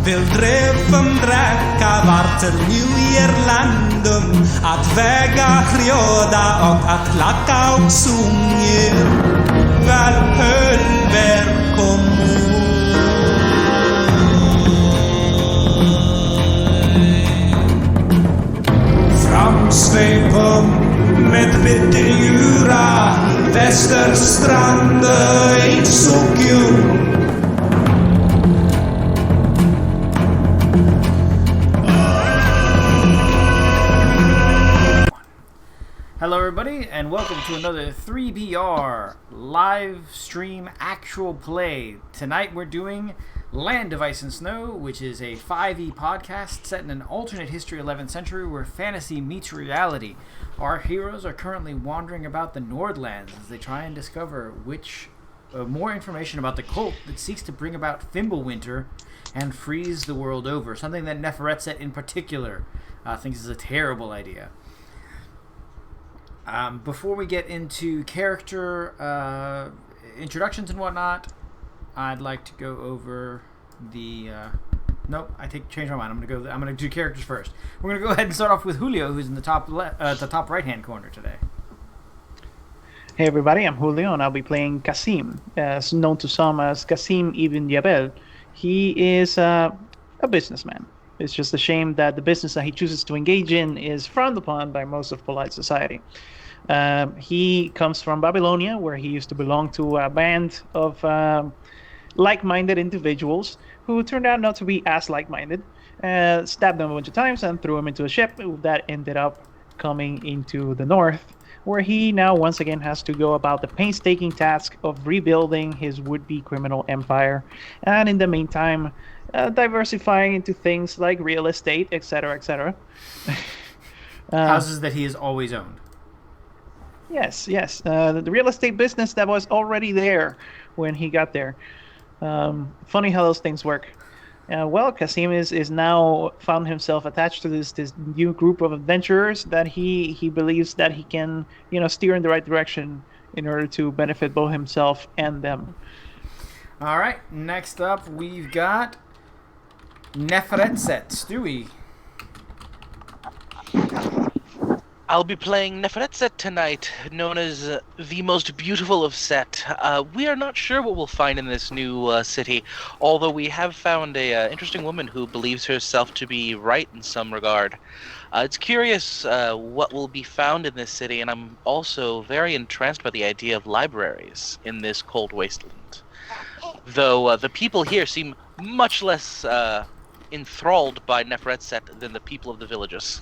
Vill dreven dräcka vart till New-Irlandum att väga krioda och att lacka och sunger väl höll kommun Framsveipum med vitteljura Västerstrande i Sokjum Hello everybody, and welcome to another 3BR live stream actual play. Tonight we're doing Land of Ice and Snow, which is a 5e podcast set in an alternate history 11th century where fantasy meets reality. Our heroes are currently wandering about the Nordlands as they try and discover more information about the cult that seeks to bring about Fimbulwinter and freeze the world over, something that Neferetset in particular thinks is a terrible idea. Before we get into character introductions and whatnot, I'd like to go over the. Nope, change my mind. I'm gonna do characters first. We're gonna go ahead and start off with Julio, who's in the top right hand corner today. Hey everybody, I'm Julio, and I'll be playing Kasim, known to some as Kasim Ibn Jabel. He is a businessman. It's just a shame that the business that he chooses to engage in is frowned upon by most of polite society. He comes from Babylonia, where he used to belong to a band of like-minded individuals who turned out not to be as like-minded, stabbed them a bunch of times and threw him into a ship that ended up coming into the north, where he now once again has to go about the painstaking task of rebuilding his would-be criminal empire, and in the meantime diversifying into things like real estate, etc., etc. Houses that he has always owned. Yes. The real estate business that was already there when he got there. Funny how those things work. Kasim is now found himself attached to this new group of adventurers that he believes that he can, steer in the right direction in order to benefit both himself and them. All right, next up we've got Neferetset. Stewie. I'll be playing Neferetset tonight, known as the most beautiful of Set. We are not sure what we'll find in this new city, although we have found a interesting woman who believes herself to be right in some regard. It's curious what will be found in this city, and I'm also very entranced by the idea of libraries in this cold wasteland. Though the people here seem much less enthralled by Neferetset than the people of the villages.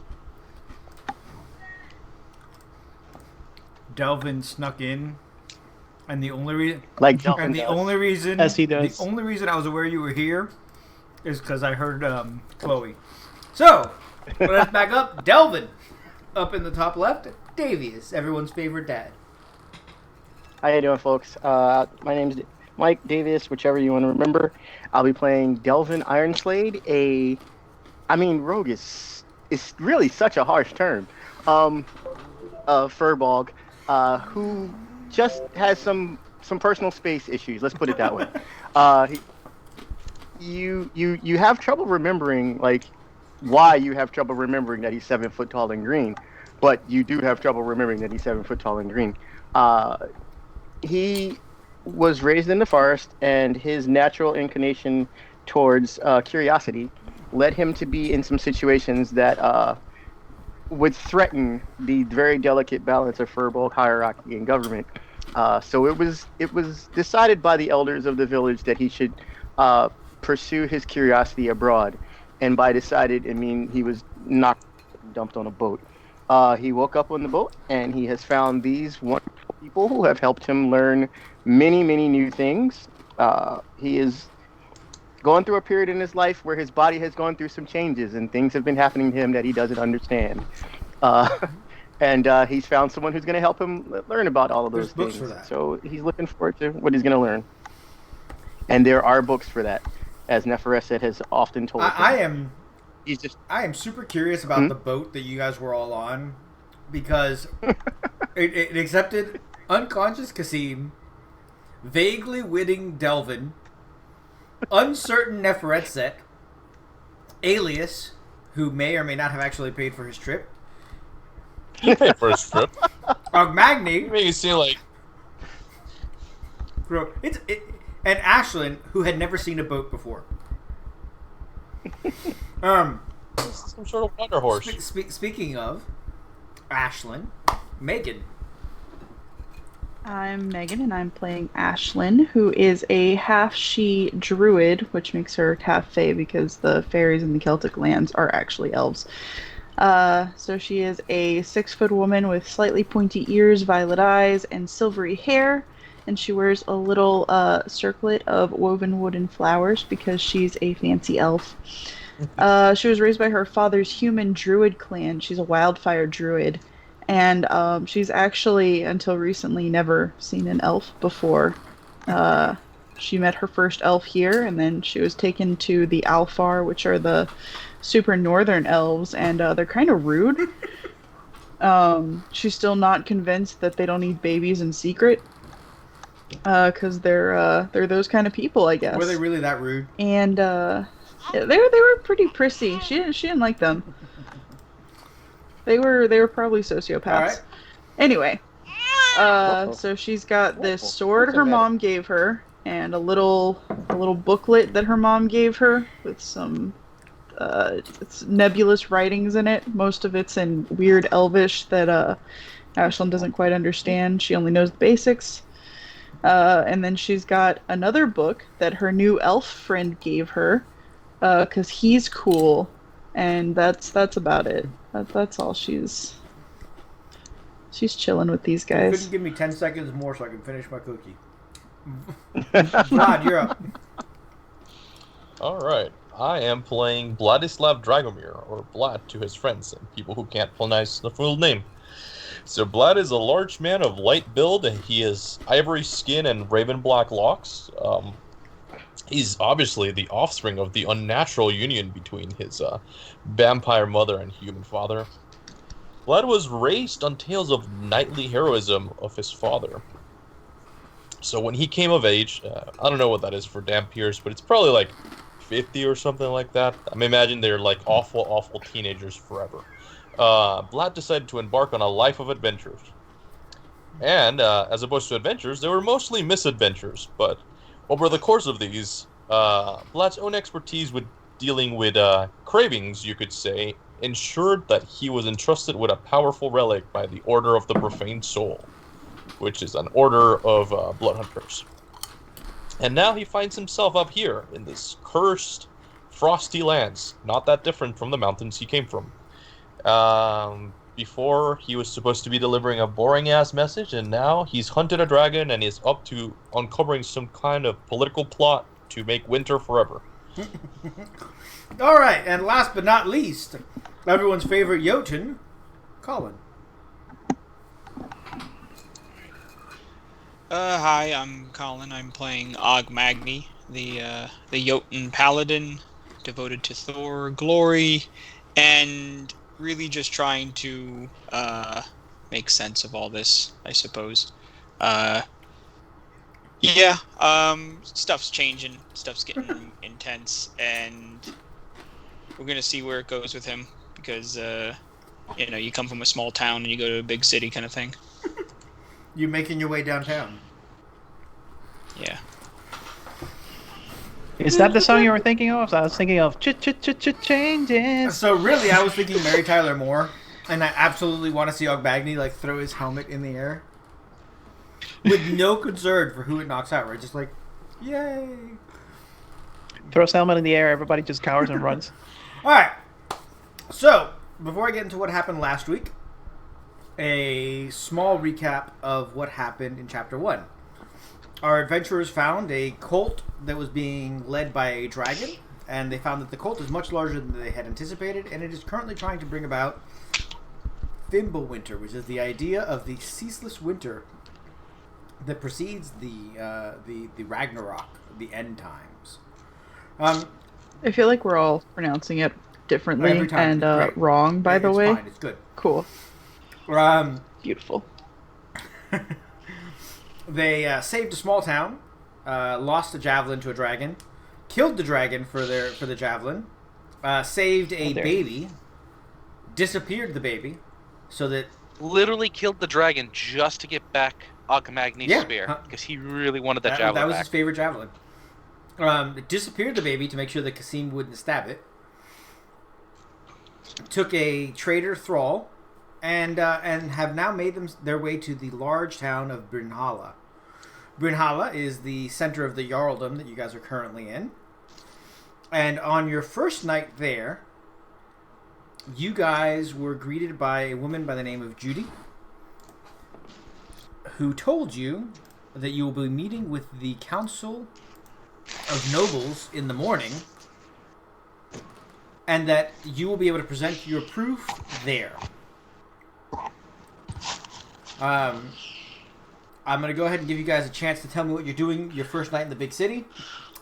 Delvin snuck in, and the only reason, as he does. The only reason I was aware you were here is because I heard Chloe. So let's back up. Delvin, up in the top left. Davius, everyone's favorite dad. How you doing, folks? My name's Mike Davius, whichever you want to remember. I'll be playing Delvin Ironslade. Rogue is really such a harsh term. Furbog. Who just has some personal space issues. Let's put it that way. You have trouble remembering why you have trouble remembering that he's 7 foot tall and green, but you do have trouble remembering that he's 7 foot tall and green. He was raised in the forest, and his natural inclination towards curiosity led him to be in some situations that would threaten the very delicate balance of Furbolg hierarchy and government. So it was decided by the elders of the village that he should pursue his curiosity abroad. And by decided, I mean he was knocked, dumped on a boat. He woke up on the boat, and he has found these wonderful people who have helped him learn many, many new things. He is going through a period in his life where his body has gone through some changes, and things have been happening to him that he doesn't understand. And he's found someone who's going to help him learn about all of those things. For that. So he's looking forward to what he's going to learn. And there are books for that, as Neferetset has often told us. I am super curious about the boat that you guys were all on, because it accepted unconscious Kasim, vaguely witting Delvin, Uncertain Neferetzet, Alias, who may or may not have actually paid for his trip, You paid for his trip. Ogmagny, You make it seem like and Ashlyn, who had never seen a boat before. some sort of wonder horse. Speaking of Ashlyn, Megan. I'm Megan, and I'm playing Ashlyn, who is a half-she druid, which makes her half fae because the fairies in the Celtic lands are actually elves. So she is a 6-foot woman with slightly pointy ears, violet eyes, and silvery hair, and she wears a little circlet of woven wooden flowers because she's a fancy elf. She was raised by her father's human druid clan. She's a wildfire druid. And she's actually, until recently, never seen an elf before. She met her first elf here, and then she was taken to the Alfar, which are the super northern elves, and they're kind of rude. She's still not convinced that they don't eat babies in secret, because they're those kind of people, I guess. Were they really that rude? And they were pretty prissy. She didn't like them. They were probably sociopaths. All right. Anyway, so she's got this sword her mom gave her, and a little booklet that her mom gave her with some it's nebulous writings in it. Most of it's in weird Elvish that Ashlyn doesn't quite understand. She only knows the basics. And then she's got another book that her new elf friend gave her, because he's cool, and that's about it. That's all. She's chilling with these You guys. couldn't give me 10 seconds more so I can finish my cookie. Vlad, you're up. Alright, I am playing Vladislav Dragomir, or Vlad to his friends and people who can't pronounce the full name. So Vlad is a large man of light build, and he has ivory skin and raven black locks. He's obviously the offspring of the unnatural union between his vampire mother and human father. Vlad was raised on tales of knightly heroism of his father. So when he came of age, I don't know what that is for Dampiers, but it's probably like 50 or something like that. I imagine they're like awful teenagers forever. Vlad decided to embark on a life of adventures. And as opposed to adventures, they were mostly misadventures, but over the course of these, Vlad's own expertise with dealing with cravings, you could say, ensured that he was entrusted with a powerful relic by the Order of the Profane Soul, which is an order of blood hunters. And now he finds himself up here in this cursed, frosty lands, not that different from the mountains he came from. Before, he was supposed to be delivering a boring-ass message, and now he's hunted a dragon and is up to uncovering some kind of political plot to make winter forever. All right, and last but not least, everyone's favorite Jotun, Colin. Hi, I'm Colin. I'm playing Ogmagny, the Jotun paladin, devoted to Thor, glory, and really just trying to make sense of all this, I suppose. Stuff's changing, stuff's getting intense, and we're gonna see where it goes with him, because you come from a small town and you go to a big city kind of thing. You making your way downtown? Yeah. Is that the song you were thinking of? I was thinking of changes. So really, I was thinking Mary Tyler Moore, and I absolutely want to see Ogmagny like throw his helmet in the air with no concern for who it knocks out. Right, just like, yay! Throws helmet in the air, everybody just cowers and runs. All right. So before I get into what happened last week, a small recap of what happened in Chapter 1. Our adventurers found a cult that was being led by a dragon, and they found that the cult is much larger than they had anticipated, and it is currently trying to bring about Fimbulwinter, which is the idea of the ceaseless winter that precedes the Ragnarok, the end times. I feel like we're all pronouncing it differently Every time. and Great. wrong, by the It's way. fine. It's good. Cool. Beautiful. They saved a small town, lost a javelin to a dragon, killed the dragon for the javelin, saved a baby, disappeared the baby, so that Literally killed the dragon just to get back Ogmagni's spear because he really wanted that javelin That was back. his favorite javelin. Disappeared the baby to make sure that Kasim wouldn't stab it. Took a trader thrall, and have now made their way to the large town of Brynhalla. Brynhalla is the center of the Jarldom that you guys are currently in. And on your first night there, you guys were greeted by a woman by the name of Judy, who told you that you will be meeting with the Council of Nobles in the morning, and that you will be able to present your proof there. I'm going to go ahead and give you guys a chance to tell me what you're doing your first night in the big city.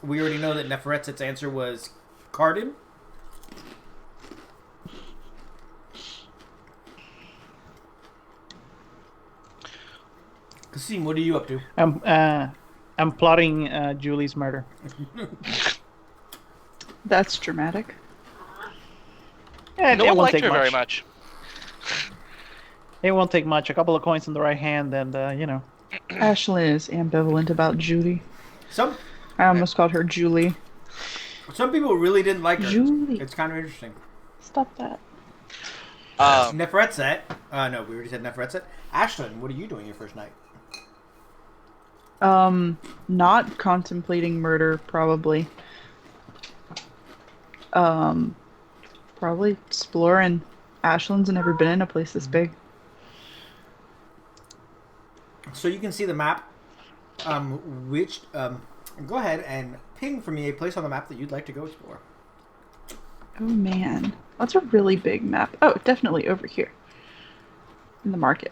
We already know that Neferetset's answer was Cardin. Kasim, what are you up to? I'm plotting Julie's murder. That's dramatic. Yeah, No one liked her very much. It won't take much. A couple of coins in the right hand, and Ashlyn is ambivalent about Judy. I almost called her Julie. Some people really didn't like her. Julie. It's kind of interesting. Stop that. Neferetset. No, we already said Neferetset. Ashlyn, what are you doing your first night? Not contemplating murder, probably. Probably exploring. Ashlyn's never been in a place this big. So you can see the map. Go ahead and ping for me a place on the map that you'd like to go explore. Oh man, that's a really big map. Oh, definitely over here. In the market.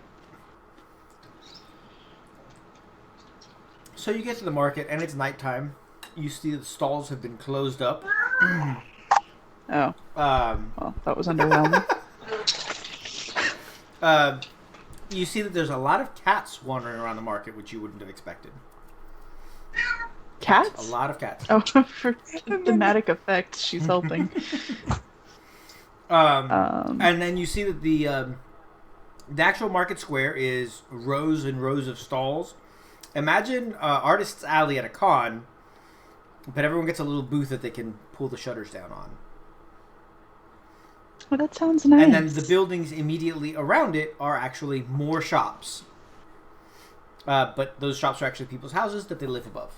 So you get to the market and it's nighttime. You see the stalls have been closed up. Oh. Well, that was underwhelming. You see that there's a lot of cats wandering around the market, which you wouldn't have expected. Cats? A lot of cats. Oh, for thematic effect, she's helping. And then you see that the actual market square is rows and rows of stalls. Imagine Artist's Alley at a con, but everyone gets a little booth that they can pull the shutters down on. Well, that sounds nice. And then the buildings immediately around it are actually more shops. But those shops are actually people's houses that they live above.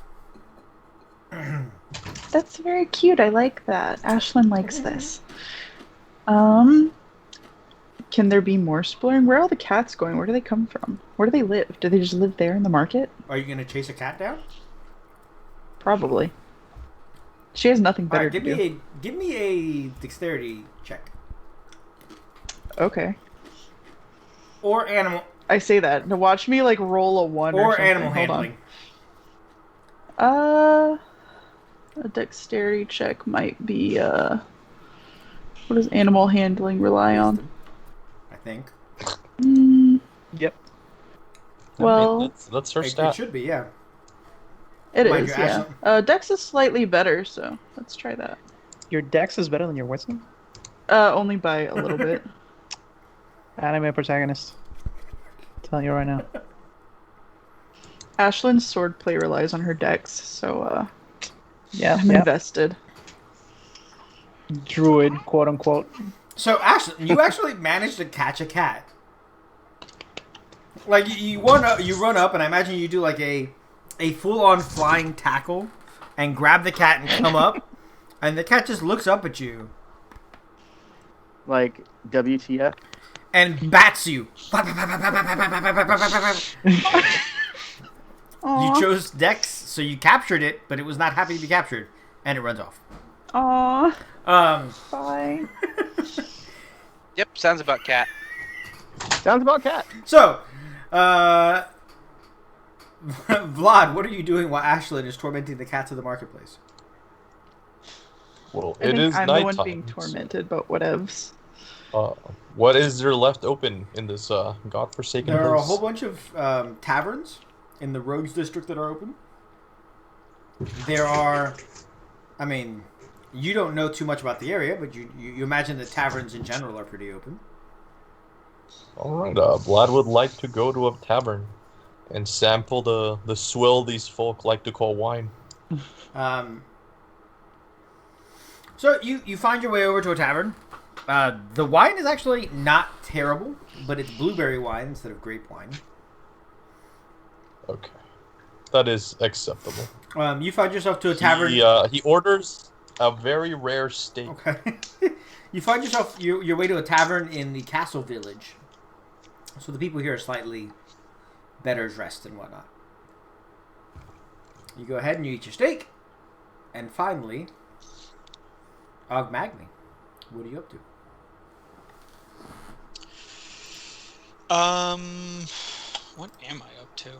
That's very cute. I like that. Ashlyn likes this. Can there be more exploring? Where are all the cats going? Where do they come from? Where do they live? Do they just live there in the market? Are you going to chase a cat down? Probably. She has nothing better to do. Give me a dexterity check. Okay. Or animal. I say that. Now watch me like roll a 1 or something. animal Hold handling. On. A dexterity check might be what does animal handling rely on? I think. Yep. Well, that's her It stat. should be, yeah. it Mind is, you, yeah. Dex is slightly better, so let's try that. Your dex is better than your wisdom? Only by a little bit. Anime protagonist. Telling you right now. Ashlyn's swordplay relies on her dex, so Yeah, I'm invested. Druid, quote unquote. So, Ashlyn, you actually managed to catch a cat. Like, you run up, and I imagine you do like a full-on flying tackle and grab the cat and come up, and the cat just looks up at you. Like WTF? And bats you. You chose Dex, so you captured it, but it was not happy to be captured, and it runs off. Aww. Fine. Yep, sounds about cat. Sounds about cat. So, Vlad, what are you doing while Ashlyn is tormenting the cats of the marketplace? Well, I it think is I'm nighttime. the one being tormented, but whatevs. What is there left open in this godforsaken place? There are a whole bunch of taverns in the Rogues District that are open. There are I mean, you don't know too much about the area, but you imagine that taverns in general are pretty open. All right, Vlad would like to go to a tavern and sample the swill these folk like to call wine. So you find your way over to a tavern. The wine is actually not terrible, but it's blueberry wine instead of grape wine. Okay, that is acceptable. You find yourself to a tavern. He orders a very rare steak. Okay. You find yourself your way to a tavern in the castle village. So the people here are slightly better dressed and whatnot. You go ahead and you eat your steak. And finally, Og Magni, what are you up to? What am I up to?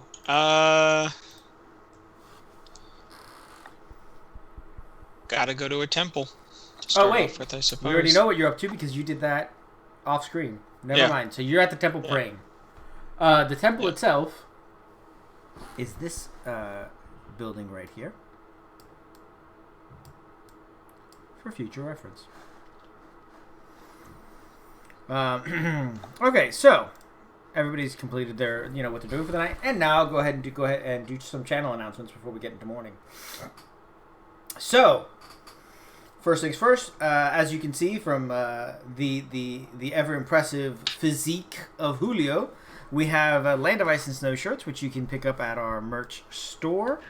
Gotta go to a temple. To start wait. off with, I suppose. We already know what you're up to because you did that off screen. Never mind. So you're at the temple praying. The temple itself is this building right here. For future reference. Okay, so everybody's completed their, what they're doing for the night, and now I'll go ahead and do some channel announcements before we get into morning. So, first things first, as you can see from the ever impressive physique of Julio, we have Land of Ice and Snow shirts, which you can pick up at our merch store.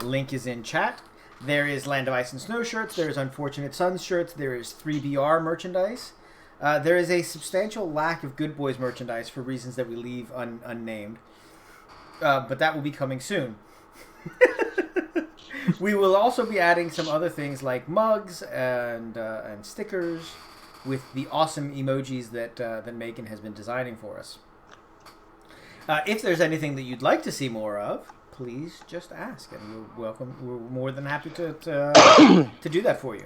Link is in chat. There is Land of Ice and Snow shirts. There is Unfortunate Sons shirts. There is 3BR merchandise. There is a substantial lack of Good Boys merchandise for reasons that we leave unnamed. But that will be coming soon. We will also be adding some other things like mugs and stickers with the awesome emojis that Megan has been designing for us. If there's anything that you'd like to see more of, please just ask, and we're more than happy to do that for you.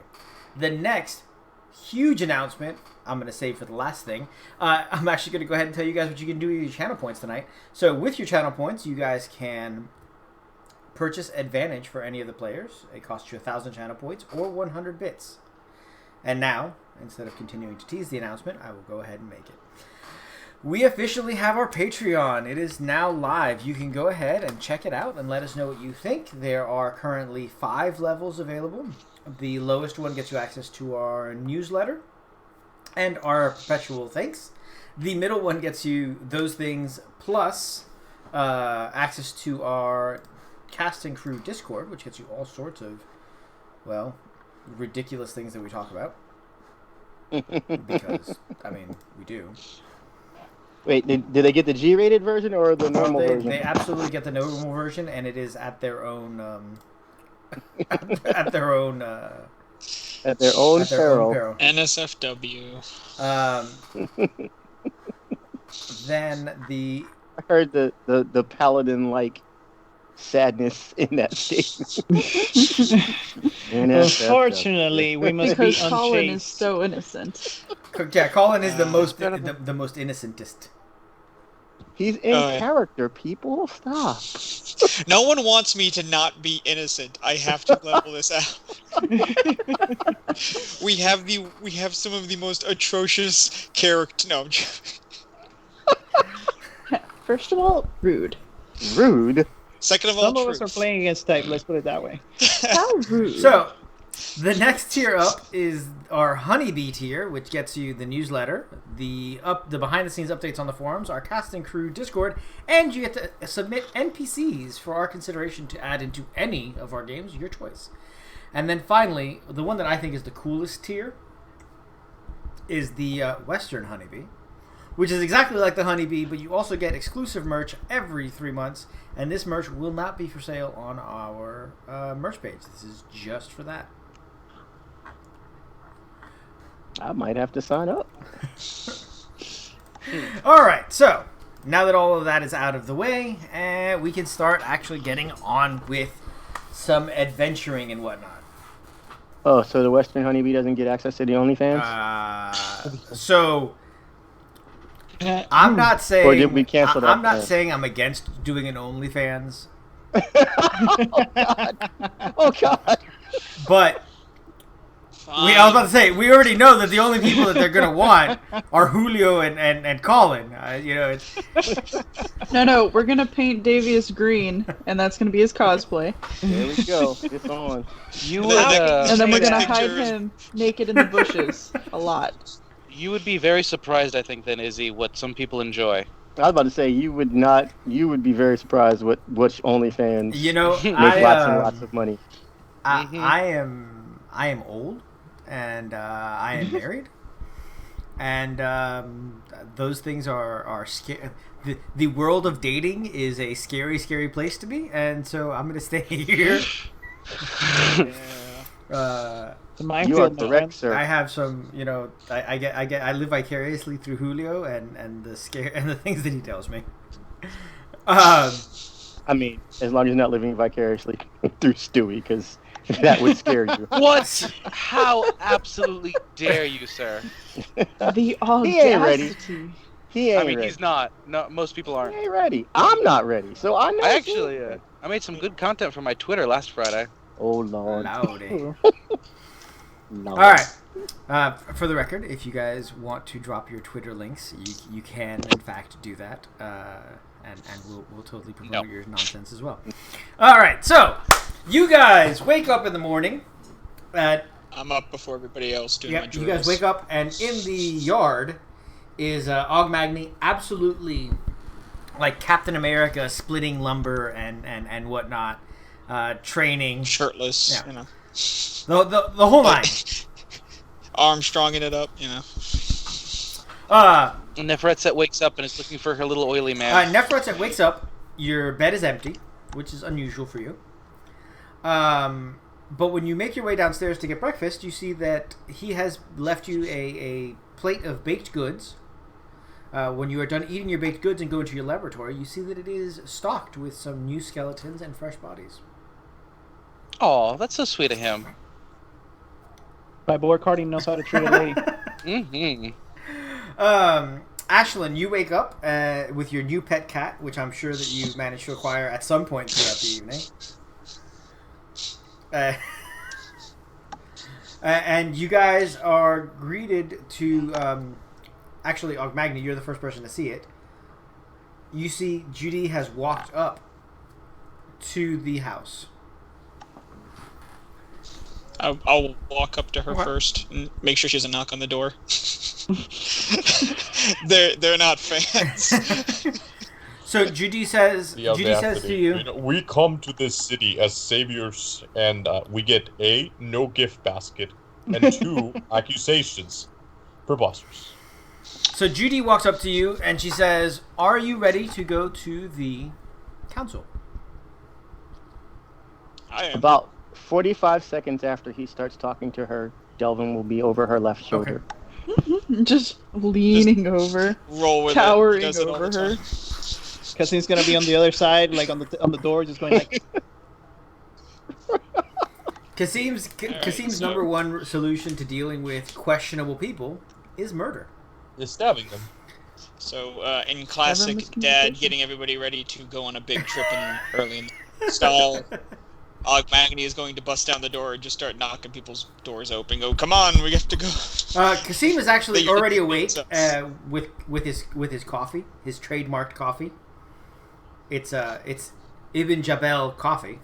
The next huge announcement I'm going to save for the last thing. I'm actually going to go ahead and tell you guys what you can do with your channel points tonight. So with your channel points, you guys can purchase Advantage for any of the players. It costs you 1,000 channel points or 100 bits. And now, instead of continuing to tease the announcement, I will go ahead and make it. We officially have our Patreon. It is now live. You can go ahead and check it out and let us know what you think. There are currently 5 levels available. The lowest one gets you access to our newsletter and our perpetual thanks. The middle one gets you those things plus access to our cast and crew Discord, which gets you all sorts of, well, ridiculous things that we talk about. Because, we do. Wait, did they get the G-rated version or the normal version? They absolutely get the normal version, and it is at their own at their own peril. NSFW. Then the I heard the paladin sadness in that statement. Unfortunately, we must be Because Colin is unchaste. so innocent. yeah, Colin is the most innocentest. He's in character, people. Stop. No one wants me to not be innocent. I have to level this out. We have some of the most atrocious character. No. First of all, rude. Rude? Second of all, Some of us are playing against type, let's put it that way. How rude. So, the next tier up is our Honeybee tier, which gets you the newsletter, the behind-the-scenes updates on the forums, our cast and crew Discord, and you get to submit NPCs for our consideration to add into any of our games, your choice. And then finally, the one that I think is the coolest tier is the Western Honeybee, which is exactly like the Honeybee, but you also get exclusive merch every 3 months, and this merch will not be for sale on our merch page. This is just for that. I might have to sign up. All right, so now that all of that is out of the way, we can start actually getting on with some adventuring and whatnot. Oh, so the Western Honeybee doesn't get access to the OnlyFans? So I'm not saying Or did we cancel that I'm not plan? saying I'm against doing an OnlyFans. Oh God! But Fine. I was about to say, we already know that the only people that they're gonna want are Julio and Colin. No, we're gonna paint Davius green, and that's gonna be his cosplay. There we go. It's on. You And would, then And then we're gonna Next hide picture is- him naked in the bushes a lot. you would be very surprised, I think, then, Izzy, what some people enjoy. I was about to say you would not. You would be very surprised what which OnlyFans You know, make lots and lots of money. I am old, and I am married, and those things are scary. The world of dating is a scary, scary place to be, and so I'm gonna stay here. It's a You are minefield, my correct, friend. sir. I have some, I live vicariously through Julio and the scare and the things that he tells me. I mean, as long as you're not living vicariously through Stewie, because that would scare you. What? How absolutely dare you, sir? The He ain't ready. audacity. He ain't I mean, ready. he's not. No, most people He aren't. ain't ready. I'm not ready. So I know. I actually, I made some good content for my Twitter last Friday. Oh Lord. Loudy. Lord. All right. For the record, if you guys want to drop your Twitter links, you can in fact do that, and we'll totally promote No. your nonsense as well. All right. So you guys wake up in the morning. I'm up before everybody else doing my Yep, drills. you guys wake up, and in the yard is Ogmagny, absolutely like Captain America, splitting lumber and whatnot, training shirtless, Yeah. you know, the whole nine. Armstronging it up, you know. And Neferetset wakes up and is looking for her little oily man. Neferetset wakes up. Your bed is empty, which is unusual for you. But when you make your way downstairs to get breakfast, you see that he has left you a plate of baked goods. When you are done eating your baked goods and go into your laboratory, you see that it is stocked with some new skeletons and fresh bodies. Oh, that's so sweet of him. My boy Cardi knows how to treat a lady. Mm-hmm. Ashlyn, you wake up with your new pet cat, which I'm sure that you managed to acquire at some point throughout the evening. And you guys are greeted to... actually, Ogmagny, you're the first person to see it. You see Judy has walked up to the house. I'll walk up to her Okay. first and make sure she doesn't knock on the door. they're not fans. So Judy says The to audacity. you, know, we come to this city as saviors, and we get A, no gift basket, and 2, accusations. Preposterous. so Judy walks up to you and she says, "Are you ready to go to the council?" I am. About 45 seconds after he starts talking to her, Delvin will be over her left shoulder. Just leaning over, Roll with it. towering He does it all over the her. time. Cassim's gonna be on the other side, like on the door, just going like. Kasim's so- number one solution to dealing with questionable people is murder. They're stabbing them. So, in classic miscommunication. dad getting everybody ready to go on a big trip early in the style, Ogmagny is going to bust down the door and just start knocking people's doors open. Go, come on, we have to go. Kasim is actually They- already awake so- with his coffee, his trademarked coffee. It's Ibn Jabel coffee.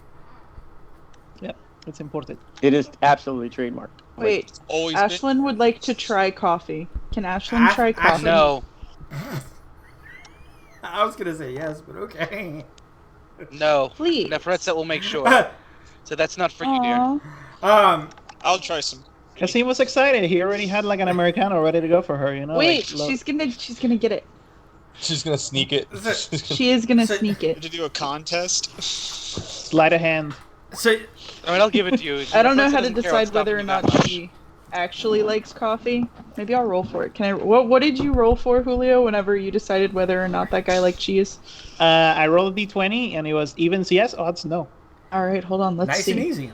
Yep, it's important. It is absolutely trademarked. Wait, Always been. Ashlyn would like to try coffee. Can Ashlyn try coffee? No, I was gonna say yes, but okay. no. Please. Neferetset will make sure. So that's not for you, dear. Aw. I'll try some. Cassim was excited. He already had like an Americano ready to go for her. You know. Wait, like, she's gonna get it. She's gonna sneak it. She is gonna So- sneak it. To do a contest. sleight of hand. So I mean, I'll give it to you. I don't know Neferetset how to doesn't care about decide whether or stopping you not that much. she actually likes coffee. Maybe I'll roll for it. Can I? What did you roll for, Julio? Whenever you decided whether or not that guy liked cheese. I rolled a d20 and it was evens yes, odds no. All right, hold on. Let's nice see. and easy.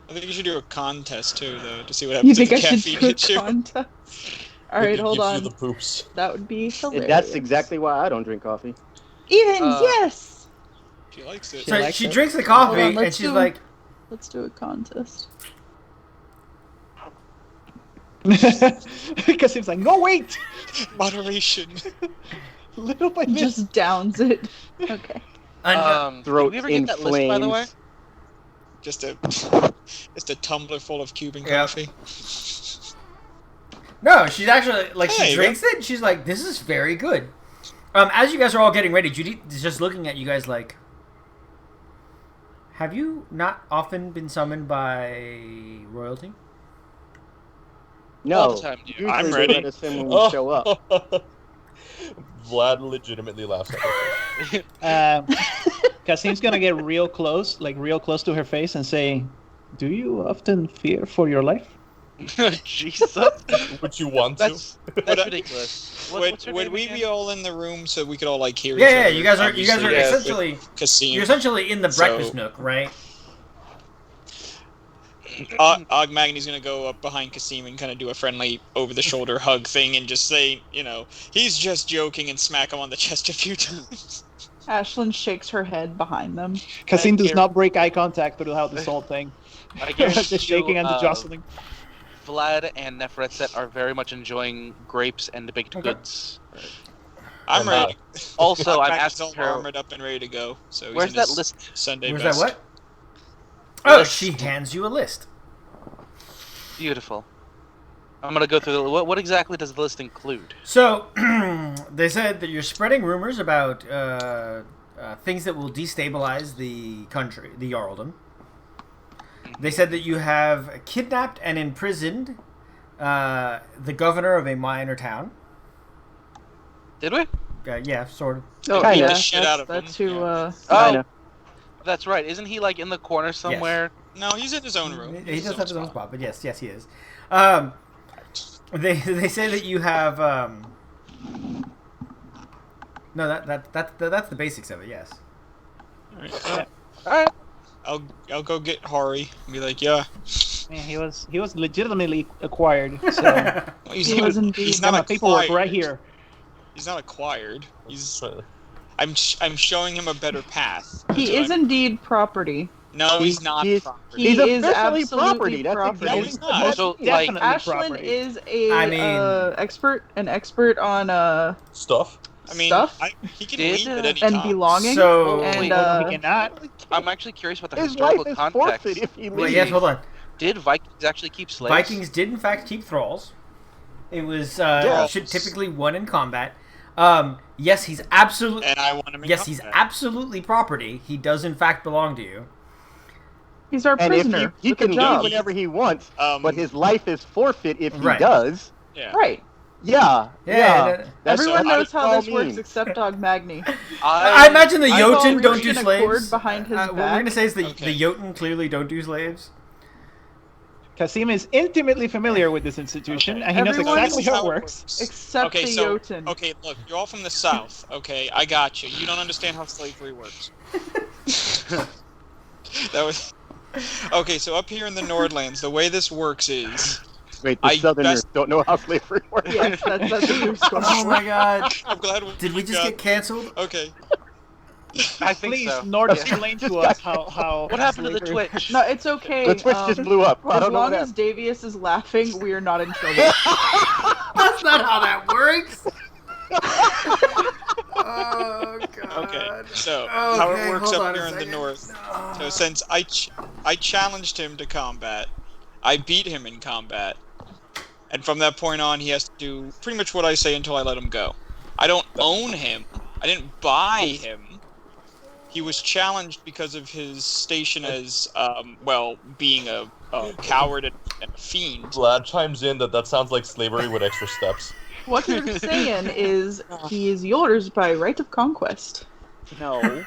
I think you should do a contest too, though, to see what You happens think I if the should caffeine do a hits you. contest? All right, It hold gives on. you the poops. That would be hilarious. That's exactly why I don't drink coffee. Evens, yes. She likes it. She So likes she it. drinks the coffee Hold on, and let's she's do- like, Let's do a contest. Kasim's like, no, wait! Moderation. Little by little. Just downs it. Okay. Throat did we ever in get that list, by the way? flames. Just a tumbler full of Cuban Yeah. coffee. No, she's actually like Hey, she drinks it. And she's like, "This is very good." As you guys are all getting ready, Judy is just looking at you guys like, "Have you not often been summoned by royalty?" No, All the time, dude. usually I'm they ready. let us in when we show up. Vlad legitimately laughs at her. Kasim's gonna get real close to her face and say, "Do you often fear for your life?" Jesus. Would you want to? That's ridiculous. What's her Would name we again? be all in the room so we could all like hear Yeah, each yeah. other? You guys are Obviously, yeah, essentially Kasim. you're essentially in the So- breakfast nook, right? Og Magni's gonna go up behind Kasim and kind of do a friendly over-the-shoulder hug thing and just say, he's just joking and smack him on the chest a few times. Ashlyn shakes her head behind them. Kasim does Here. not break eye contact throughout this whole thing. I guarantee The shaking and the jostling. Vlad and Nefertset are very much enjoying grapes and baked Okay. goods. I'm ready. Also, I'm Magni's all asking her, armored up and ready to go. So he's where's in that his list? Sunday Where's best. that? What? Oh, List. she hands you a list. Beautiful. I'm gonna go through the. What exactly does the list include? So they said that you're spreading rumors about things that will destabilize the country, the Jarldom. They said that you have kidnapped and imprisoned the governor of a minor town. Did we? Yeah, sort of. Oh, Kinda. beat Yeah, the shit out of that's him. who. Yeah. Kinda. That's right. Isn't he like in the corner somewhere? No, he's in his own room. He does have his own spot. spot, but yes, he is. They say that you have. No, that's the basics of it. Yes. Alright, All right. I'll go get Hari and be like, yeah. Man, he was legitimately acquired. So Well, He was indeed. he's got not my paperwork acquired. right here. He's not acquired. I'm showing him a better path. That's He what is I'm- indeed property. No, he's not he's- property. He He's is officially absolutely property. That's property. No, exactly he's not. what So, he like- is. Definitely Ashlyn property. is a I mean- an expert on Stuff? I mean, stuff he can Did, leave at any and time. belonging. So and Wait, He cannot. I'm actually curious about the His life historical is context. forfeit if he leaves. Wait, yes, hold on. Did Vikings actually keep slaves? Vikings did in fact keep thralls. It was Yeah. typically won in combat. Yes, he's absolutely. And I want him in Yes, he's combat. absolutely property. He does in fact belong to you. He's our And if prisoner. he with a can leave job. whenever he wants, Um, but his life is forfeit if he Right. does. Yeah. Right. Yeah. Yeah, That's Everyone what knows it how all this works means. except Dog Magni. I imagine the I've all Jotun don't reached do in a cord slaves. behind his What we're back. gonna say is the Okay. Jotun clearly don't do slaves. Kasim is intimately familiar with this institution, Okay. and he knows Everyone- exactly This is how it works. Except Okay, the so Jotun. okay, look, you're all from the south. Okay, I got you. You don't understand how slavery works. That was okay. So up here in the Nordlands, the way this works is Wait, the I Southerners best- don't know how slavery works. Yes, that's a true story. Oh my god! I'm glad. Did we just got- get canceled? Okay. I think Please, so. Nord, Yeah. explain to Just us got- how. What happened to the slavery- Twitch? No, it's okay. The Twitch just blew up. I As don't know long what as happened. Davius is laughing, we are not in trouble. That's not how that works. Oh god. Okay. So how Okay, it works hold up on a here in the second. north. So since I challenged him to combat, I beat him in combat, and from that point on, he has to do pretty much what I say until I let him go. I don't own him. I didn't buy him. He was challenged because of his station as, being a coward and a fiend. Vlad chimes in that sounds like slavery with extra steps. What you're saying is he is yours by right of conquest. No.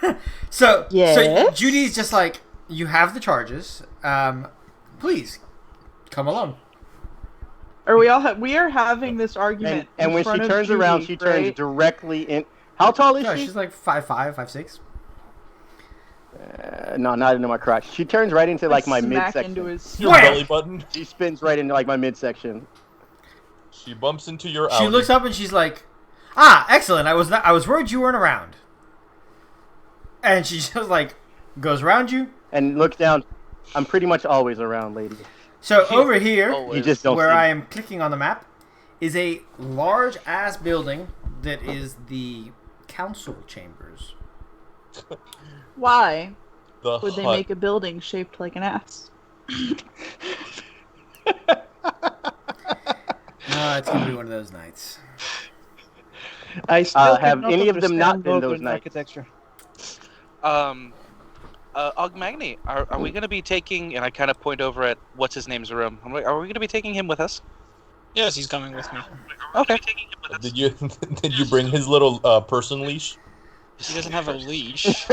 So Yes? Judy's just like, you have the charges. Please come along. Or we are having this argument. And in when she front of turns Judy, around, she turns right? directly in. How tall is No, she? she's like 5'5", 5'6". No, not into my crotch. She turns right into like my Smack midsection. into his. Your Wham! belly button. She spins right into like my midsection. She bumps into your She Audi. looks up and she's like, "Ah, excellent. I was worried you weren't around." And she just like goes around you. And looks down. I'm pretty much always around, lady. So over here, You just don't where see I me. am clicking on the map, is a large ass building that is the council chambers. Why The would they hut. make a building shaped like an ass? It's gonna be one of those nights. I still have cannot any of them not understand been those Northern nights? architecture. Ogmagny, are we going to be taking? And I kind of point over at what's his name's room. I'm like, are we going to be taking him with us? Yes, he's coming with me. Okay. Did you did you bring his little person leash? He doesn't have a leash.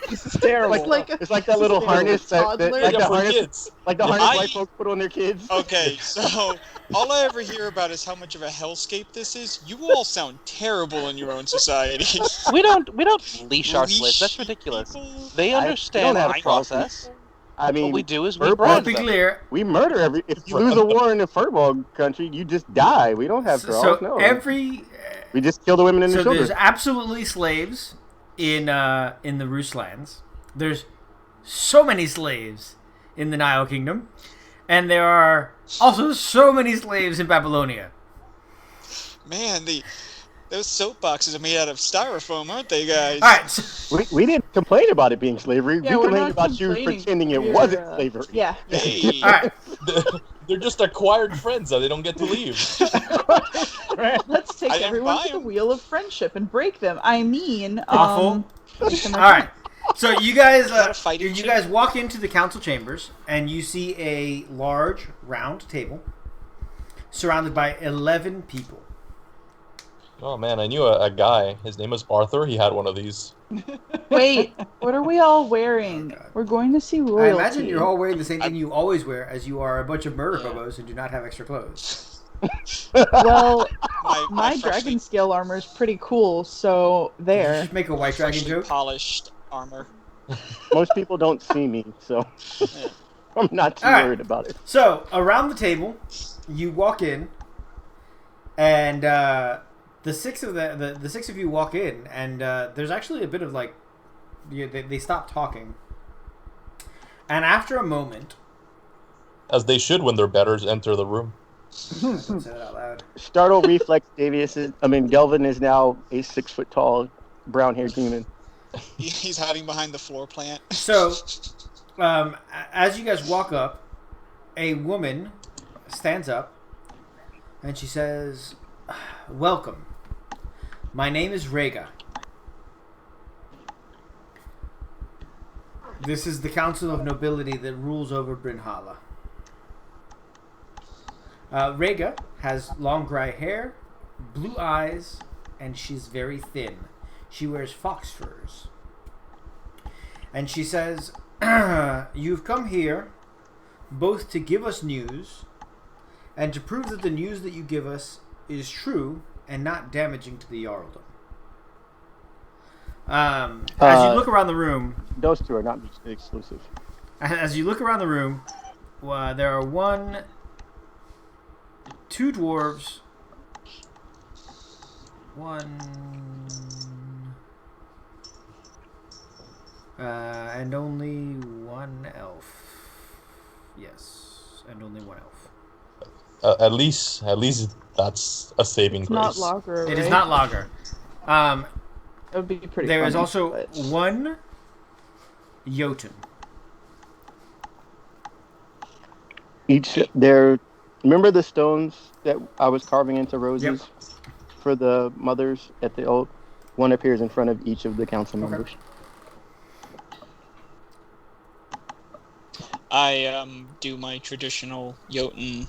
This is terrible. It's like that little harness toddler. like the Yeah, for harness, kids. like the harness I- white folks put on their kids. Okay, so all I ever hear about is how much of a hellscape this is. You all sound terrible in your own society. We don't leash our slaves. Leash That's ridiculous. people? They I understand don't have the a problem. process. I mean, What we do is we fur Let's brand be them. clear. we murder every. If you lose a war in the furball country, you just die. We don't have So thralls. No, we just kill the women and the So children. there's absolutely slaves in the Ruslands. There's so many slaves in the Nile Kingdom, and there are also so many slaves in Babylonia. Man, those soapboxes are made out of styrofoam, aren't they, guys? All right, so, We didn't complain about it being slavery. Yeah, we we're complained not about you complaining. pretending it We're, wasn't slavery. Yeah. Hey. all right. They're just acquired friends that they don't get to leave. Let's take I didn't everyone buy to the 'em. wheel of friendship and break them. I mean, Awful. make them All right. So you guys, that a fighting you chip? guys walk into the council chambers, and you see a large round table surrounded by 11 people. Oh man, I knew a guy. His name was Arthur. He had one of these. Wait, what are we all wearing? We're going to see royalty. I imagine you're all wearing the same thing you always wear, as you are a bunch of murder hobos who do not have extra clothes. Well, My my freshly- dragon scale armor is pretty cool, so Did you there. just make a white dragon freshly joke? polished armor. Most people don't see me, so I'm not too All right. worried about it. So around the table, you walk in, and the six of you walk in, and there's actually a bit of like, they stop talking, and after a moment, As they should when their betters enter the room. don't say that out loud. Startle reflex Gelvin is now a 6 foot tall brown haired demon. He's hiding behind the floor plant. So, as you guys walk up, a woman stands up, and she says, "Welcome. My name is Rhaega. This is the Council of Nobility that rules over Brinhala. Rhaega has long gray hair, blue eyes, and she's very thin. She wears fox furs. And she says, you've come here both to give us news and to prove that the news that you give us is true and not damaging to the Jarldom. As you look around the room, Those two are not mutually exclusive. there are two dwarves, and only one elf. Yes, and only one elf. At least that's a saving It's grace. not lager, right? It is not lager. That would be pretty There is funny, also but- one Jotun. Remember the stones that I was carving into roses Yep. for the mothers at the old? One appears in front of each of the council members. I do my traditional Jotun.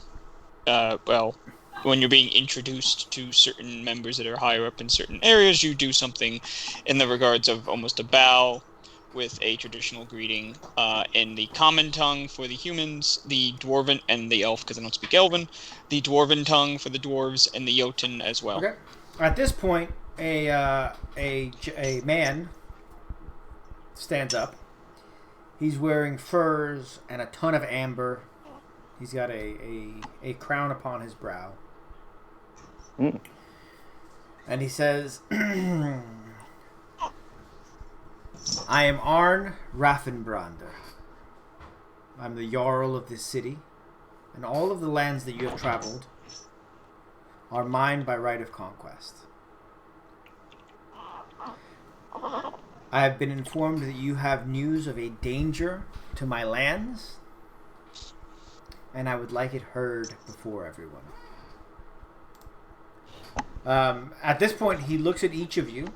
Well, when you're being introduced to certain members that are higher up in certain areas, you do something in the regards of almost a bow with a traditional greeting in the common tongue for the humans, the dwarven and the elf, because I don't speak elven, the dwarven tongue for the dwarves, and the Jotun as well. Okay. At this point, a man stands up. He's wearing furs and a ton of amber. He's got a crown upon his brow. Mm. And he says, I am Arn Raffenbrander. I'm the Jarl of this city, and all of the lands that you have traveled are mine by right of conquest. I have been informed that you have news of a danger to my lands, and I would like it heard before everyone. At this point, he looks at each of you,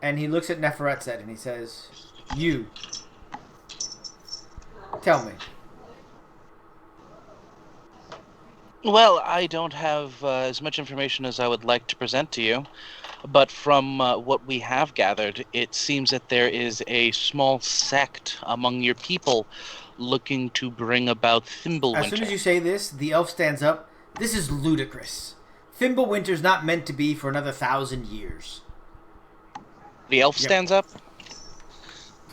and he looks at Neferetzet, and he says, "You, tell me." Well, I don't have as much information as I would like to present to you, but from what we have gathered, it seems that there is a small sect among your people looking to bring about Thimblewinter. As soon as you say this, the elf stands up. "This is ludicrous. Thimblewinter's not meant to be for another 1,000 years. The elf stands up?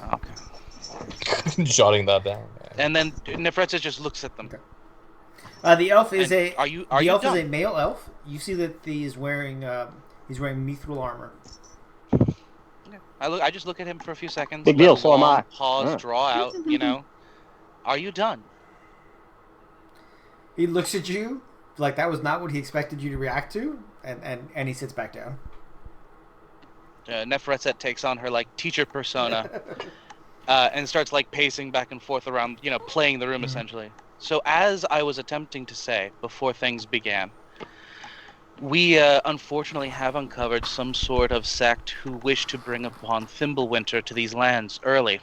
Okay. Jotting that down. And then Nefertiti just looks at them. Okay. The elf is And are you is done? a male elf. You see that he's wearing mithril armor. I just look at him for a few seconds. Big let deal, a so am long I. Pause, Yeah. draw out, you know. Are you done? He looks at you like that was not what he expected you to react to, and he sits back down. Neferetzet takes on her teacher persona and starts pacing back and forth around, playing the room essentially. So as I was attempting to say before things began, we unfortunately have uncovered some sort of sect who wish to bring upon Thimblewinter to these lands early.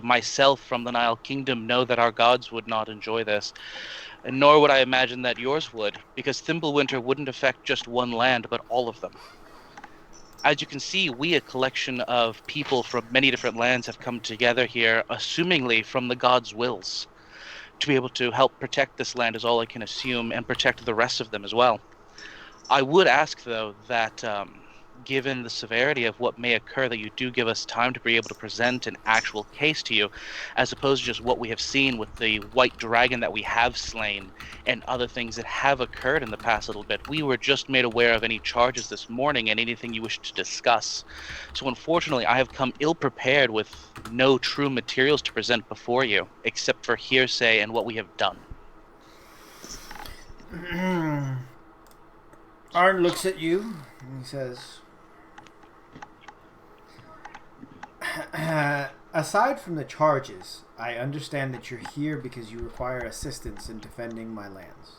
Myself from the Nile Kingdom know that our gods would not enjoy this, and nor would I imagine that yours would, because Thimblewinter wouldn't affect just one land, but all of them. As you can see, we, a collection of people from many different lands, have come together here, assumingly from the gods' wills, to be able to help protect this land is all I can assume, and protect the rest of them as well. I would ask, though, that given the severity of what may occur, that you do give us time to be able to present an actual case to you, as opposed to just what we have seen with the white dragon that we have slain and other things that have occurred in the past little bit. We were just made aware of any charges this morning and anything you wish to discuss. So unfortunately, I have come ill-prepared with no true materials to present before you, except for hearsay and what we have done. Arn looks at you and he says, "Aside from the charges, I understand that you're here because you require assistance in defending my lands.